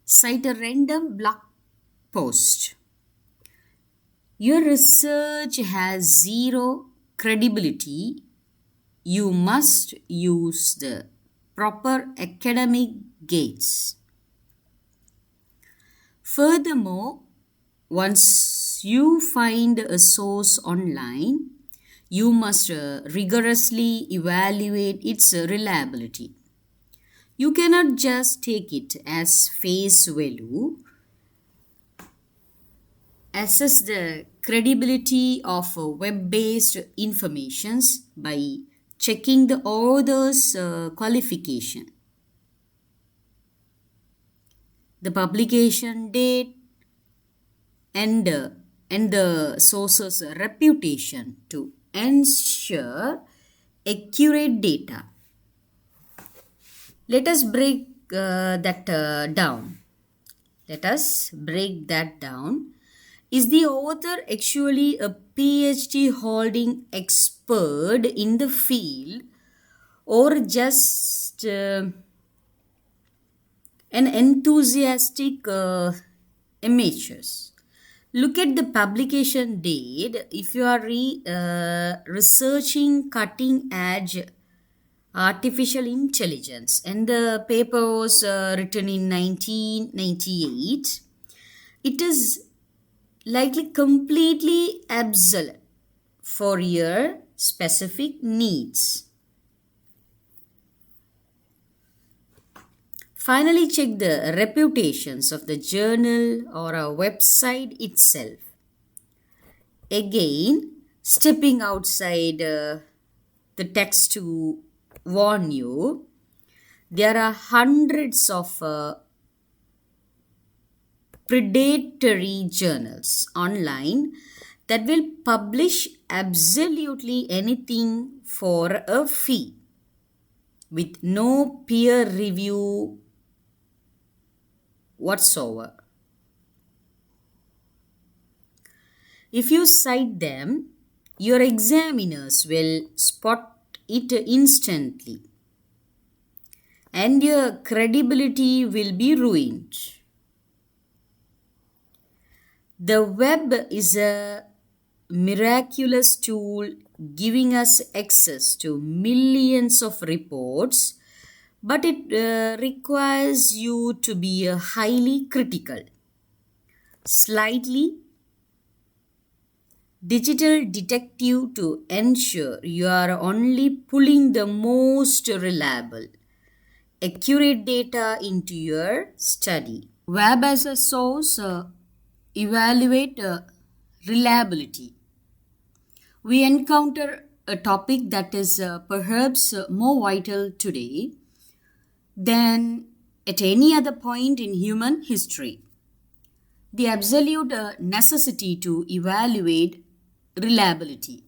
cite a random blog post, your research has zero credibility. You must use the proper academic gates. Furthermore, once you find a source online, you must rigorously evaluate its reliability. You cannot just take it as face value. Assess the credibility of web-based informations by checking the author's qualification, the publication date, and the source's reputation to ensure accurate data. Let us break that down. Let us break that down. Is the author actually a PhD holding expert in the field or just an enthusiastic amateurs? Look at the publication date. If you are researching cutting edge artificial intelligence and the paper was written in 1998, it is likely completely obsolete for your specific needs. Finally, check the reputations of the journal or a website itself. Again, stepping outside the text to warn you, there are hundreds of predatory journals online that will publish absolutely anything for a fee with no peer review whatsoever. If you cite them, your examiners will spot it instantly and your credibility will be ruined. The web is a miraculous tool giving us access to millions of reports, but it requires you to be a highly critical, slightly digital detective to ensure you are only pulling the most reliable, accurate data into your study. Web as a source, evaluate reliability. We encounter a topic that is perhaps more vital today than at any other point in human history. The absolute necessity to evaluate reliability.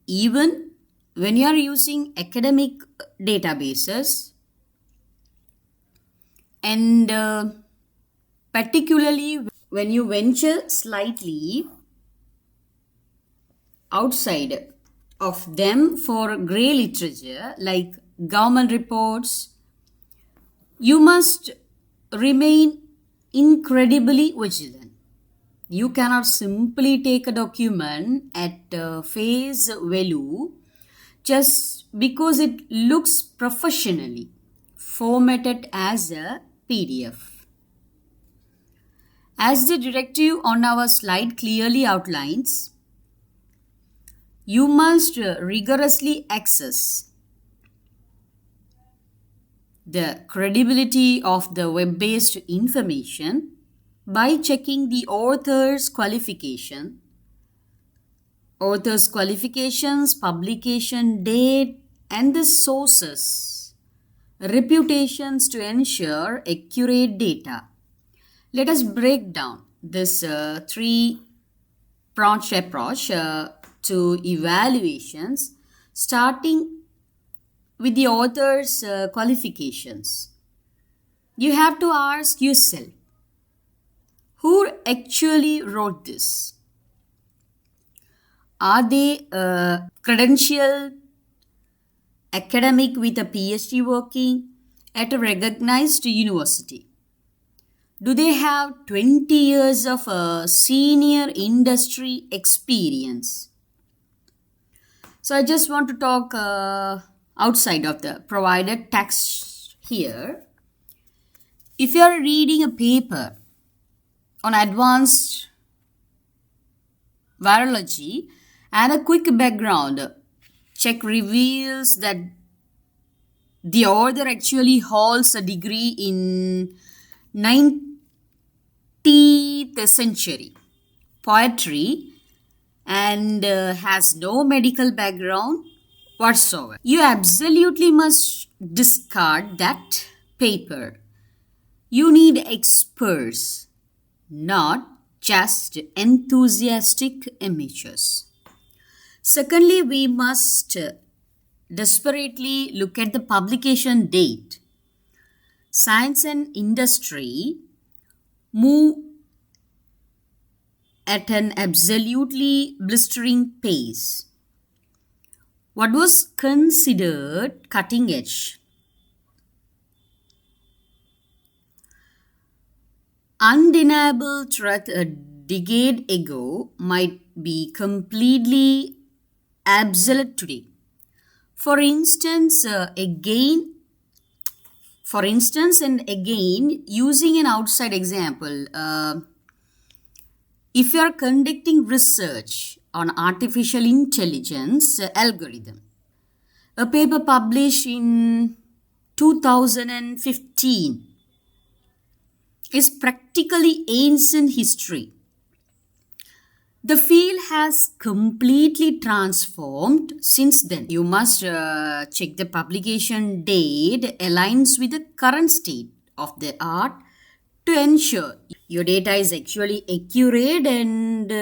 Even when you are using academic databases and particularly when you venture slightly outside of them for grey literature like government reports, you must remain incredibly vigilant. You cannot simply take a document at face value just because it looks professionally formatted as a PDF. As the directive on our slide clearly outlines, you must rigorously assess the credibility of the web-based information by checking the author's qualifications, publication date, and the sources' reputations to ensure accurate data. Let us break down this three-pronged approach to evaluations, starting with the author's qualifications. You have to ask yourself, who actually wrote this? Are they a credentialed academic with a PhD working at a recognized university? Do they have 20 years of senior industry experience? So I just want to talk outside of the provided text here. If you are reading a paper on advanced virology and a quick background check reveals that the author actually holds a degree in 19th century poetry and has no medical background whatsoever, you absolutely must discard that paper. You need experts, not just enthusiastic amateurs. Secondly, we must desperately look at the publication date. science and industry move at an absolutely blistering pace. What was considered cutting edge, undeniable truth a decade ago might be completely obsolete today. For instance, and again, using an outside example, if you are conducting research on artificial intelligence algorithm, a paper published in 2015 is practically ancient history. The field has completely transformed since then. You must check the publication date aligns with the current state of the art to ensure your data is actually accurate, and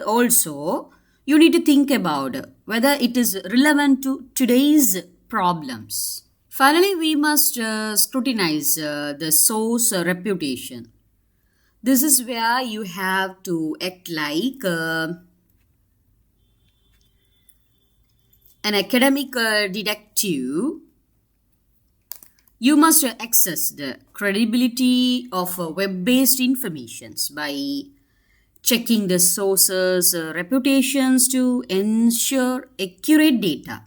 also you need to think about whether it is relevant to today's problems. Finally, we must scrutinize the source reputation. This is where you have to act like an academic detective. You must access the credibility of web-based informations by checking the sources' reputations to ensure accurate data.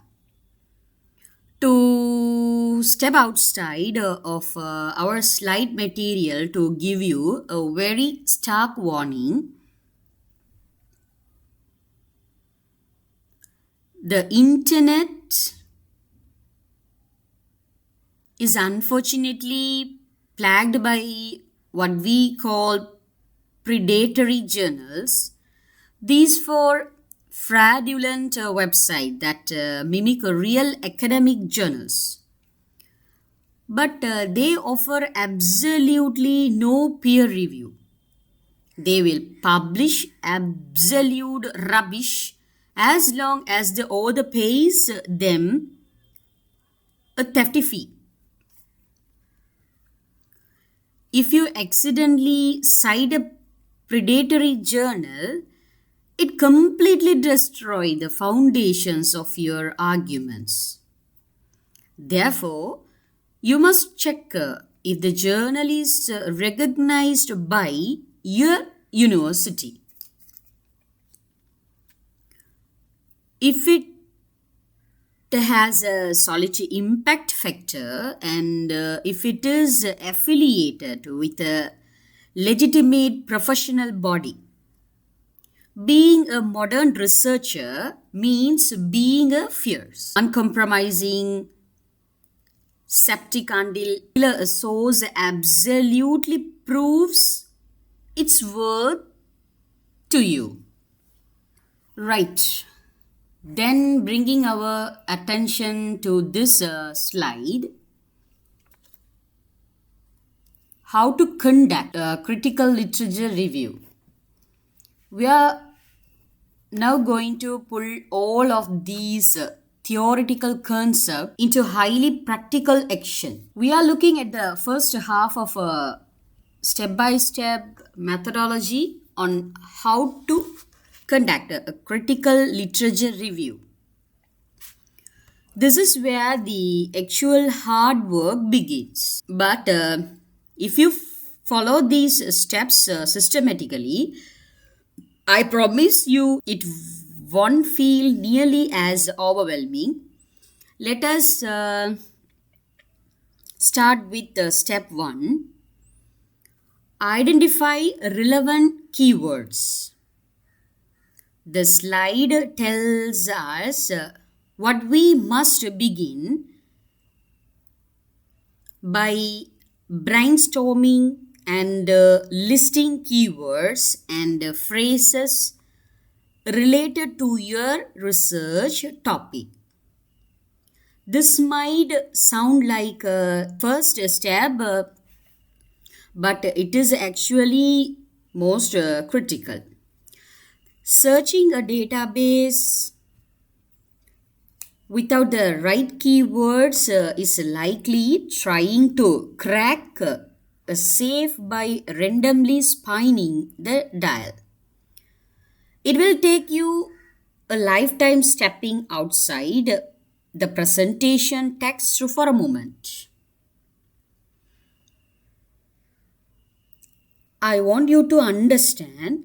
To step outside of our slide material to give you a very stark warning, the internet is unfortunately plagued by what we call predatory journals. These four fraudulent websites that mimic real academic journals, but they offer absolutely no peer review. They will publish absolute rubbish as long as the author pays them a hefty fee. If you accidentally cite a predatory journal, it completely destroys the foundations of your arguments. Therefore, you must check if the journal is recognized by your university. If it has a solid impact factor, and if it is affiliated with a legitimate professional body. Being a modern researcher means being a fierce, uncompromising, skeptic until a source absolutely proves its worth to you. Right. Then bringing our attention to this slide, how to conduct a critical literature review. We are now going to pull all of these theoretical concepts into highly practical action. We are looking at the first half of a step-by-step methodology on how to conduct a critical literature review. This is where the actual hard work begins. But if you follow these steps systematically, I promise you it won't feel nearly as overwhelming. Let us start with step 1. Identify relevant keywords. The slide tells us what we must begin by brainstorming and listing keywords and phrases related to your research topic. This might sound like a first step, but it is actually most critical. Searching a database without the right keywords is likely trying to crack a safe by randomly spinning the dial. It will take you a lifetime stepping outside the presentation text for a moment. I want you to understand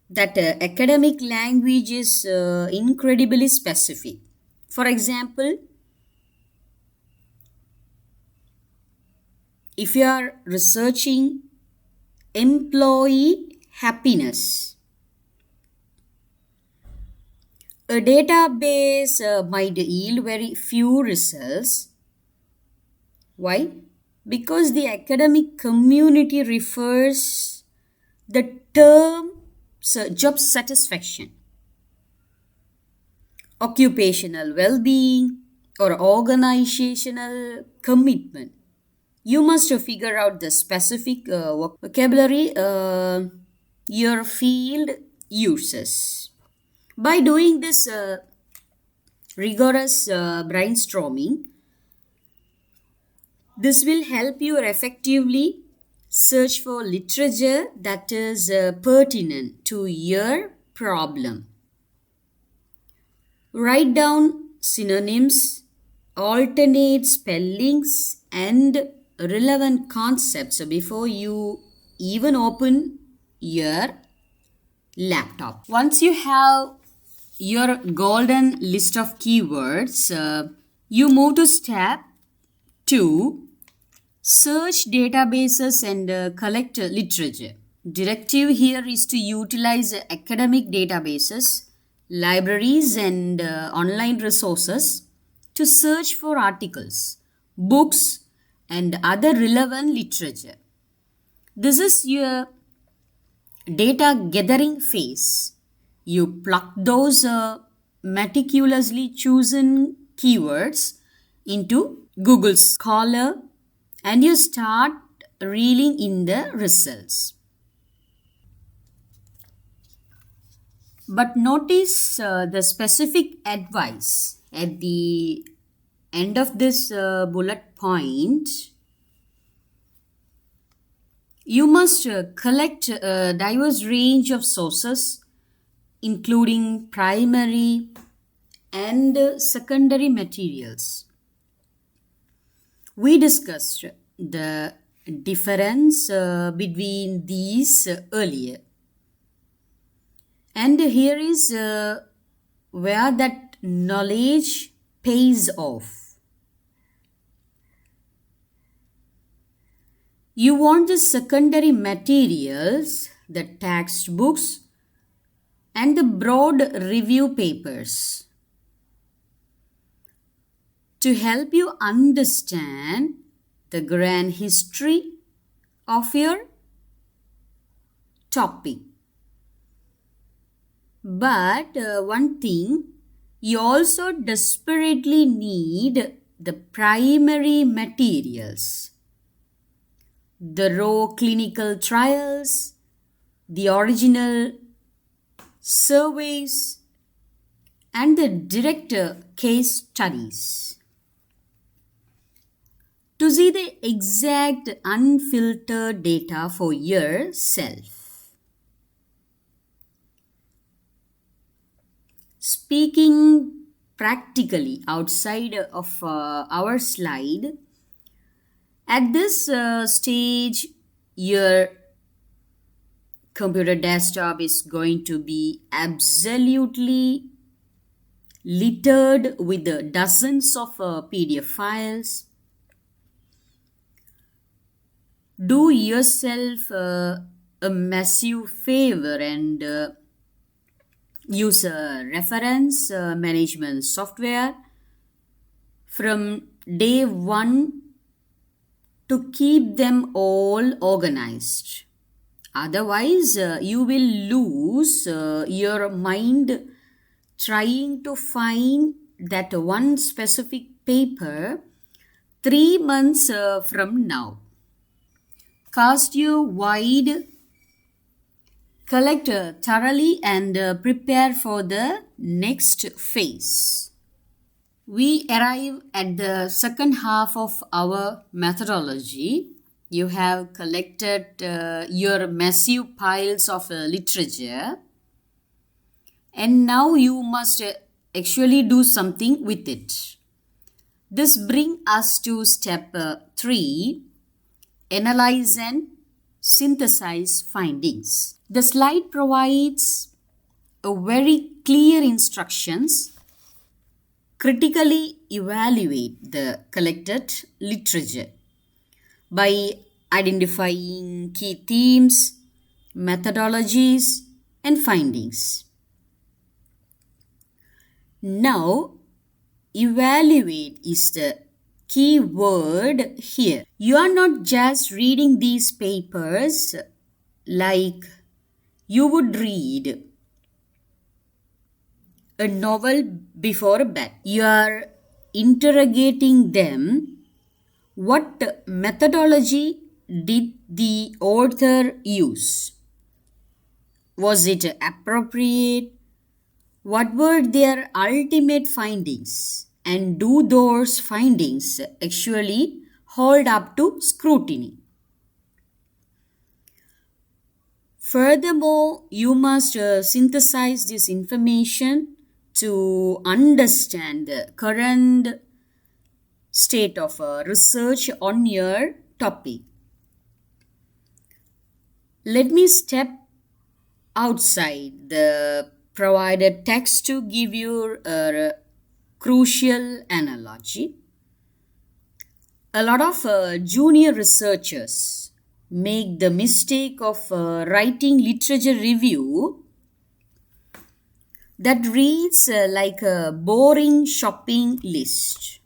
that academic language is incredibly specific. For example, if you are researching employee happiness, a database might yield very few results. Why? Because the academic community refers the term job satisfaction, occupational well-being, or organizational commitment. You must figure out the specific vocabulary your field uses. By doing this rigorous brainstorming, this will help you effectively search for literature that is pertinent to your problem. Write down synonyms, alternate spellings, and relevant concepts before you even open your laptop. Once you have your golden list of keywords, you move to step 2, search databases and collect literature. Directive here is to utilize academic databases, libraries and online resources to search for articles, books and other relevant literature. This is your data gathering phase. You pluck those meticulously chosen keywords into Google Scholar and you start reeling in the results. But notice the specific advice at the end of this bullet point. You must collect a diverse range of sources, including primary and secondary materials. We discussed the difference between these earlier. And here is where that knowledge pays off. You want the secondary materials, the textbooks, and the broad review papers to help you understand the grand history of your topic. But one thing, you also desperately need the primary materials, the raw clinical trials, the original surveys, and the direct case studies. To see the exact unfiltered data for yourself. Speaking practically outside of our slide, at this stage, your computer desktop is going to be absolutely littered with dozens of PDF files. Do yourself a massive favor and use a reference management software from day one to keep them all organized. Otherwise, you will lose your mind trying to find that one specific paper 3 months from now. Cast your wide, collect thoroughly and prepare for the next phase. We arrive at the second half of our methodology. You have collected your massive piles of literature, and now you must actually do something with it. This brings us to step 3, analyze and synthesize findings. The slide provides a very clear instructions. Critically evaluate the collected literature by identifying key themes, methodologies, and findings. Now, evaluate is the key word here. You are not just reading these papers like you would read a novel before bed. You are interrogating them. What methodology did the author use? Was it appropriate? What were their ultimate findings? And do those findings actually hold up to scrutiny? Furthermore, you must synthesize this information to understand the current state of research on your topic. Let me step outside the provided text to give you a crucial analogy. A lot of junior researchers make the mistake of writing literature review that reads like a boring shopping list.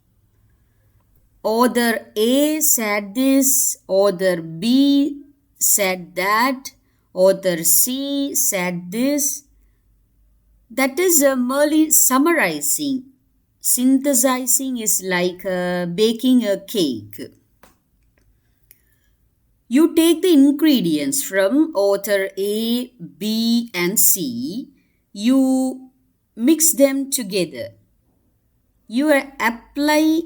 Author A said this, author B said that, author C said this. That is merely summarizing. Synthesizing is like baking a cake. You take the ingredients from author A, B, and C. You mix them together. You apply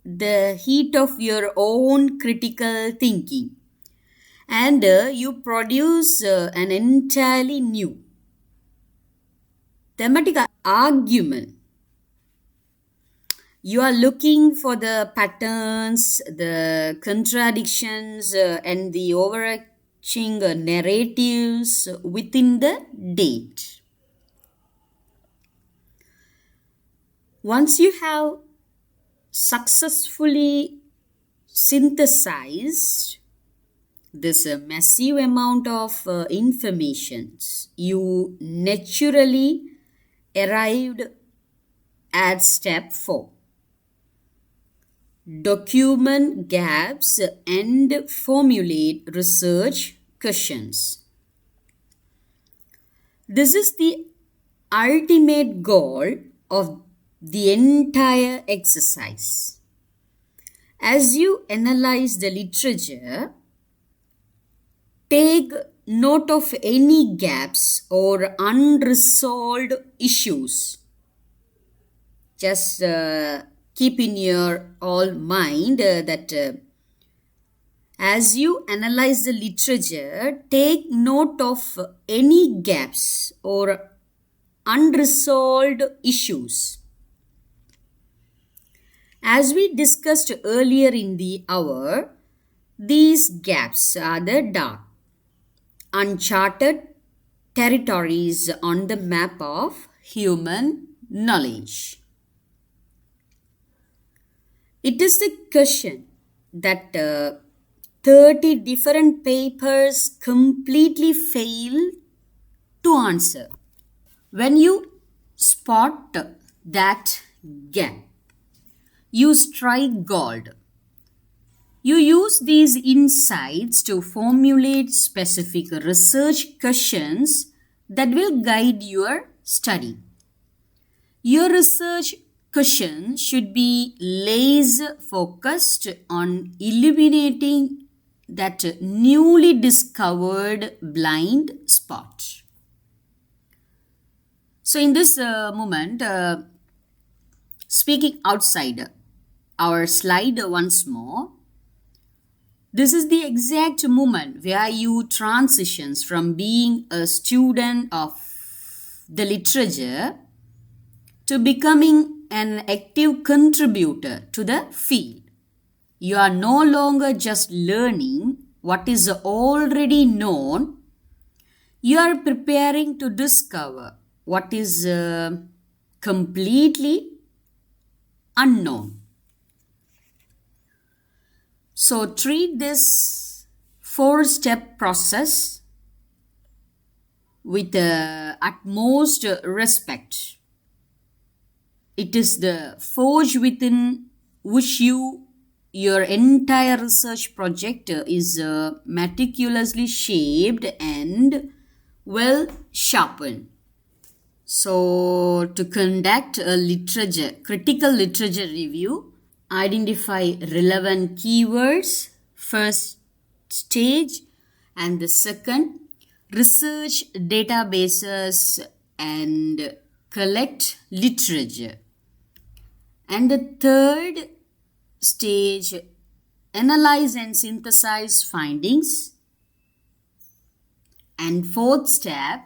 the heat of your own critical thinking, and you produce an entirely new thematic argument. You are looking for the patterns, the contradictions, and the overarching narratives within the date. Once you have successfully synthesized this massive amount of information, you naturally arrived at step 4. Document gaps and formulate research questions. This is the ultimate goal of the entire exercise. As you analyze the literature, take note of any gaps or unresolved issues. Just keep in your all mind that as you analyze the literature, take note of any gaps or unresolved issues. As we discussed earlier in the hour, these gaps are the dark, uncharted territories on the map of human knowledge. It is the question that 30 different papers completely fail to answer. When you spot that gap, you strike gold. You use these insights to formulate specific research questions that will guide your study. Your research question should be laser focused on illuminating that newly discovered blind spot. So in this moment, Speaking outside our slide once more, this is the exact moment where you transitions from being a student of the literature to becoming an active contributor to the field. You are no longer just learning what is already known, you are preparing to discover what is completely unknown. So treat this four-step process with the utmost respect. It is the forge within which your entire research project is meticulously shaped and well sharpened. So, to conduct a critical literature review, identify relevant keywords, first stage, and the second, research databases and collect literature. And the third stage, analyze and synthesize findings. And fourth step,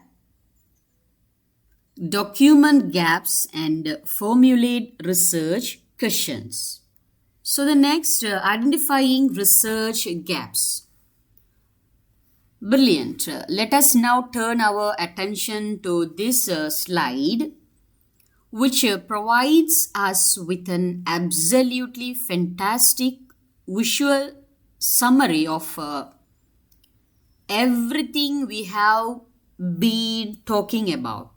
document gaps and formulate research questions. So the next, identifying research gaps. Brilliant. Let us now turn our attention to this slide, which provides us with an absolutely fantastic visual summary of everything we have been talking about.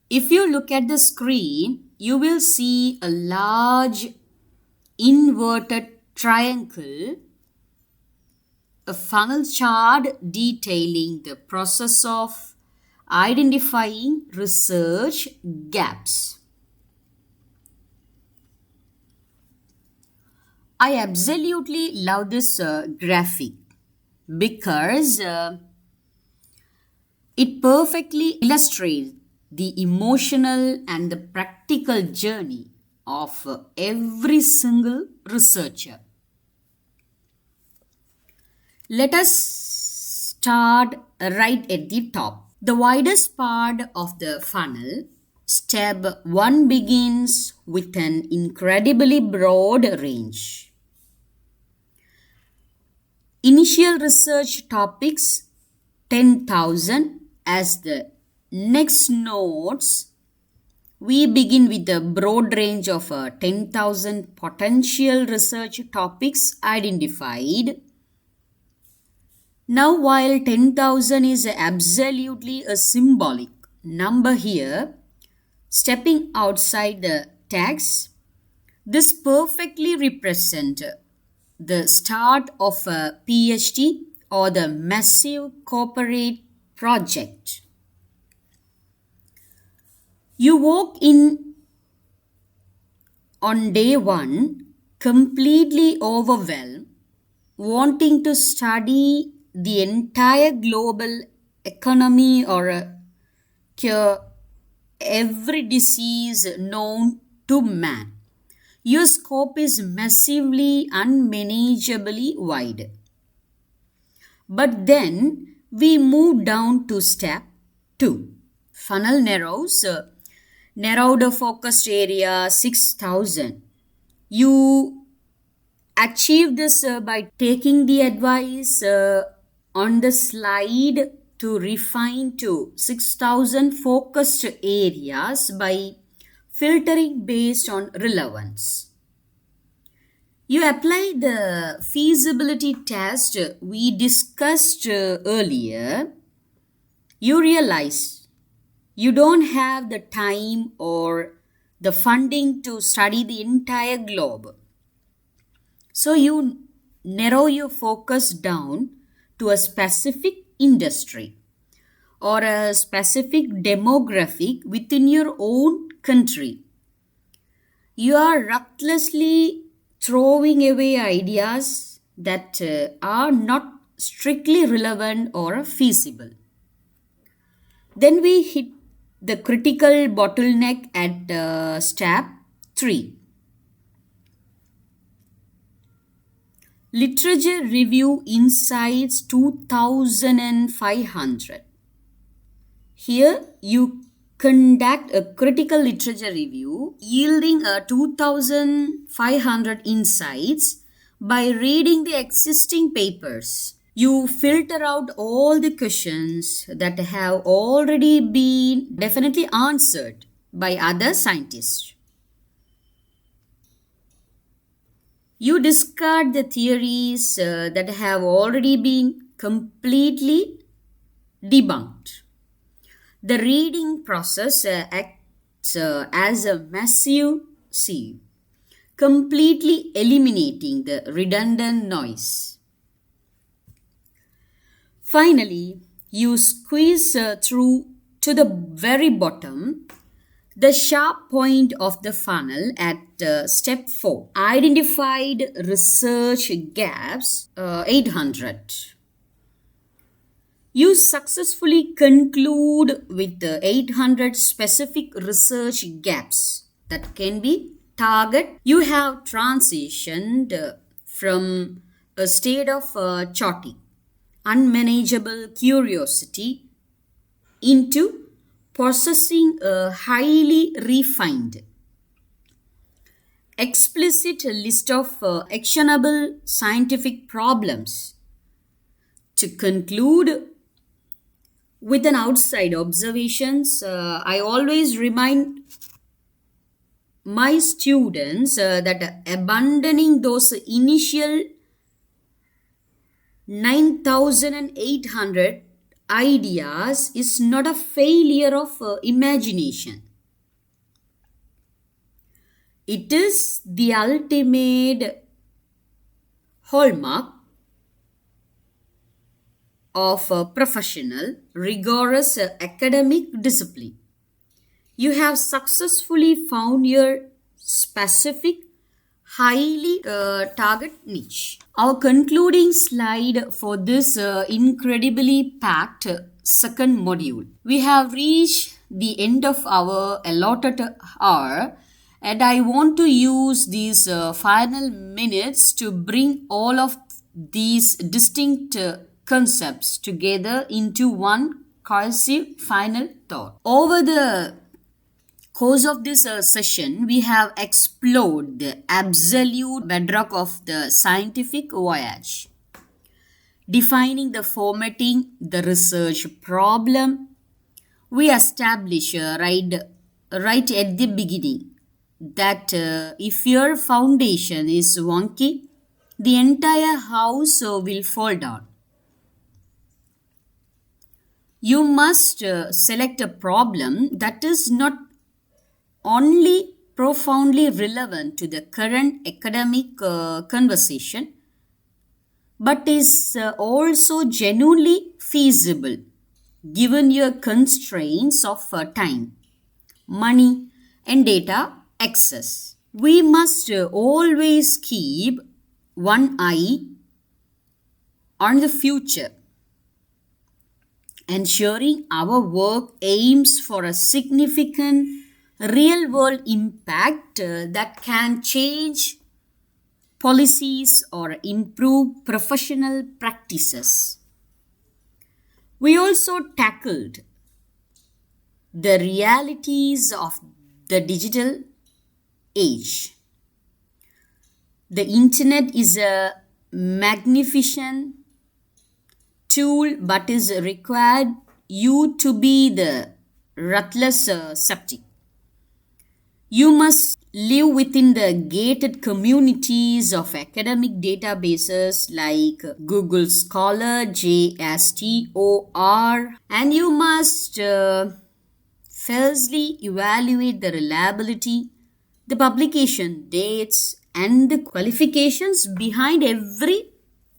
If you look at the screen, you will see a large inverted triangle, a funnel chart detailing the process of identifying research gaps. I absolutely love this graphic because it perfectly illustrates the emotional and the practical journey of every single researcher. Let us start right at the top. The widest part of the funnel, step 1 begins with an incredibly broad range. Initial research topics 10,000 as the next notes. We begin with a broad range of 10,000 potential research topics identified. Now, while 10,000 is absolutely a symbolic number here, stepping outside the text, this perfectly represents the start of a PhD or the massive corporate project. You walk in on day one completely overwhelmed, wanting to study the entire global economy or cure every disease known to man. Your scope is massively unmanageably wide. But then we move down to step 2. Funnel narrowed a focused area 6,000. You achieve this by taking the advice on the slide to refine to 6,000 focused areas by filtering based on relevance. You apply the feasibility test we discussed earlier. You realize you don't have the time or the funding to study the entire globe. So you narrow your focus down to a specific industry or a specific demographic within your own country. You are recklessly throwing away ideas that are not strictly relevant or feasible. Then we hit The critical bottleneck at step 3. Literature Review Insights 2500. Here you conduct a critical literature review yielding a 2500 insights by reading the existing papers. You filter out all the questions that have already been definitely answered by other scientists. You discard the theories that have already been completely debunked. The reading process acts as a massive sieve, completely eliminating the redundant noise. Finally, you squeeze through to the very bottom, the sharp point of the funnel at step 4. Identified research gaps 800. You successfully conclude with the 800 specific research gaps that can be targeted. You have transitioned from a state of chaotic, unmanageable curiosity into possessing a highly refined, explicit list of actionable scientific problems. To conclude, with an outside observations, I always remind my students that abandoning those initial 9800 ideas is not a failure of imagination. It is the ultimate hallmark of a professional, rigorous academic discipline. You have successfully found your specific, highly target niche. Our concluding slide for this incredibly packed second module. We have reached the end of our allotted hour, and I want to use these final minutes to bring all of these distinct concepts together into one cohesive final thought. Over the course of this session, we have explored the absolute bedrock of the scientific voyage, defining the formatting, the research problem. We establish right at the beginning that if your foundation is wonky, the entire house will fall down. You must select a problem that is not only profoundly relevant to the current academic conversation, but is also genuinely feasible given your constraints of time, money, and data access. We must always keep one eye on the future, ensuring our work aims for a significant real world impact that can change policies or improve professional practices. We also tackled the realities of the digital age. The internet is a magnificent tool, but is required you to be the ruthless skeptic. You must live within the gated communities of academic databases like Google Scholar, JSTOR, and you must fiercely evaluate the reliability, the publication dates, and the qualifications behind every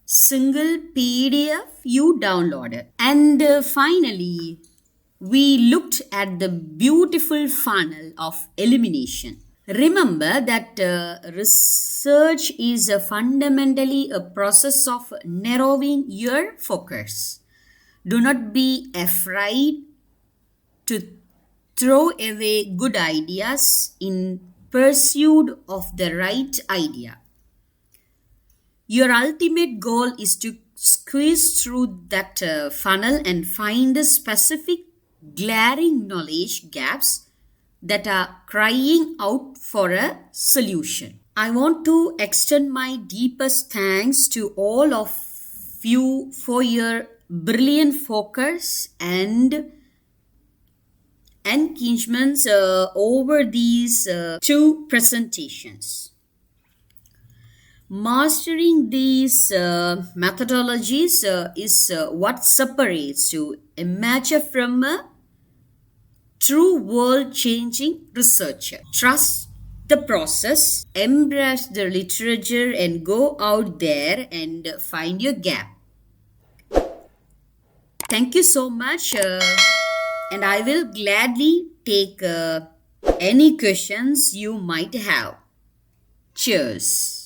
single PDF you downloaded. And finally, we looked at the beautiful funnel of elimination. Remember that research is fundamentally a process of narrowing your focus. Do not be afraid to throw away good ideas in pursuit of the right idea. Your ultimate goal is to squeeze through that funnel and find the specific glaring knowledge gaps that are crying out for a solution. I want to extend my deepest thanks to all of you for your brilliant focus and engagements over these two presentations. Mastering these methodologies is what separates you amateur from a true world changing researcher. Trust the process, embrace the literature, and go out there and find your gap. Thank you so much, and I will gladly take any questions you might have. Cheers.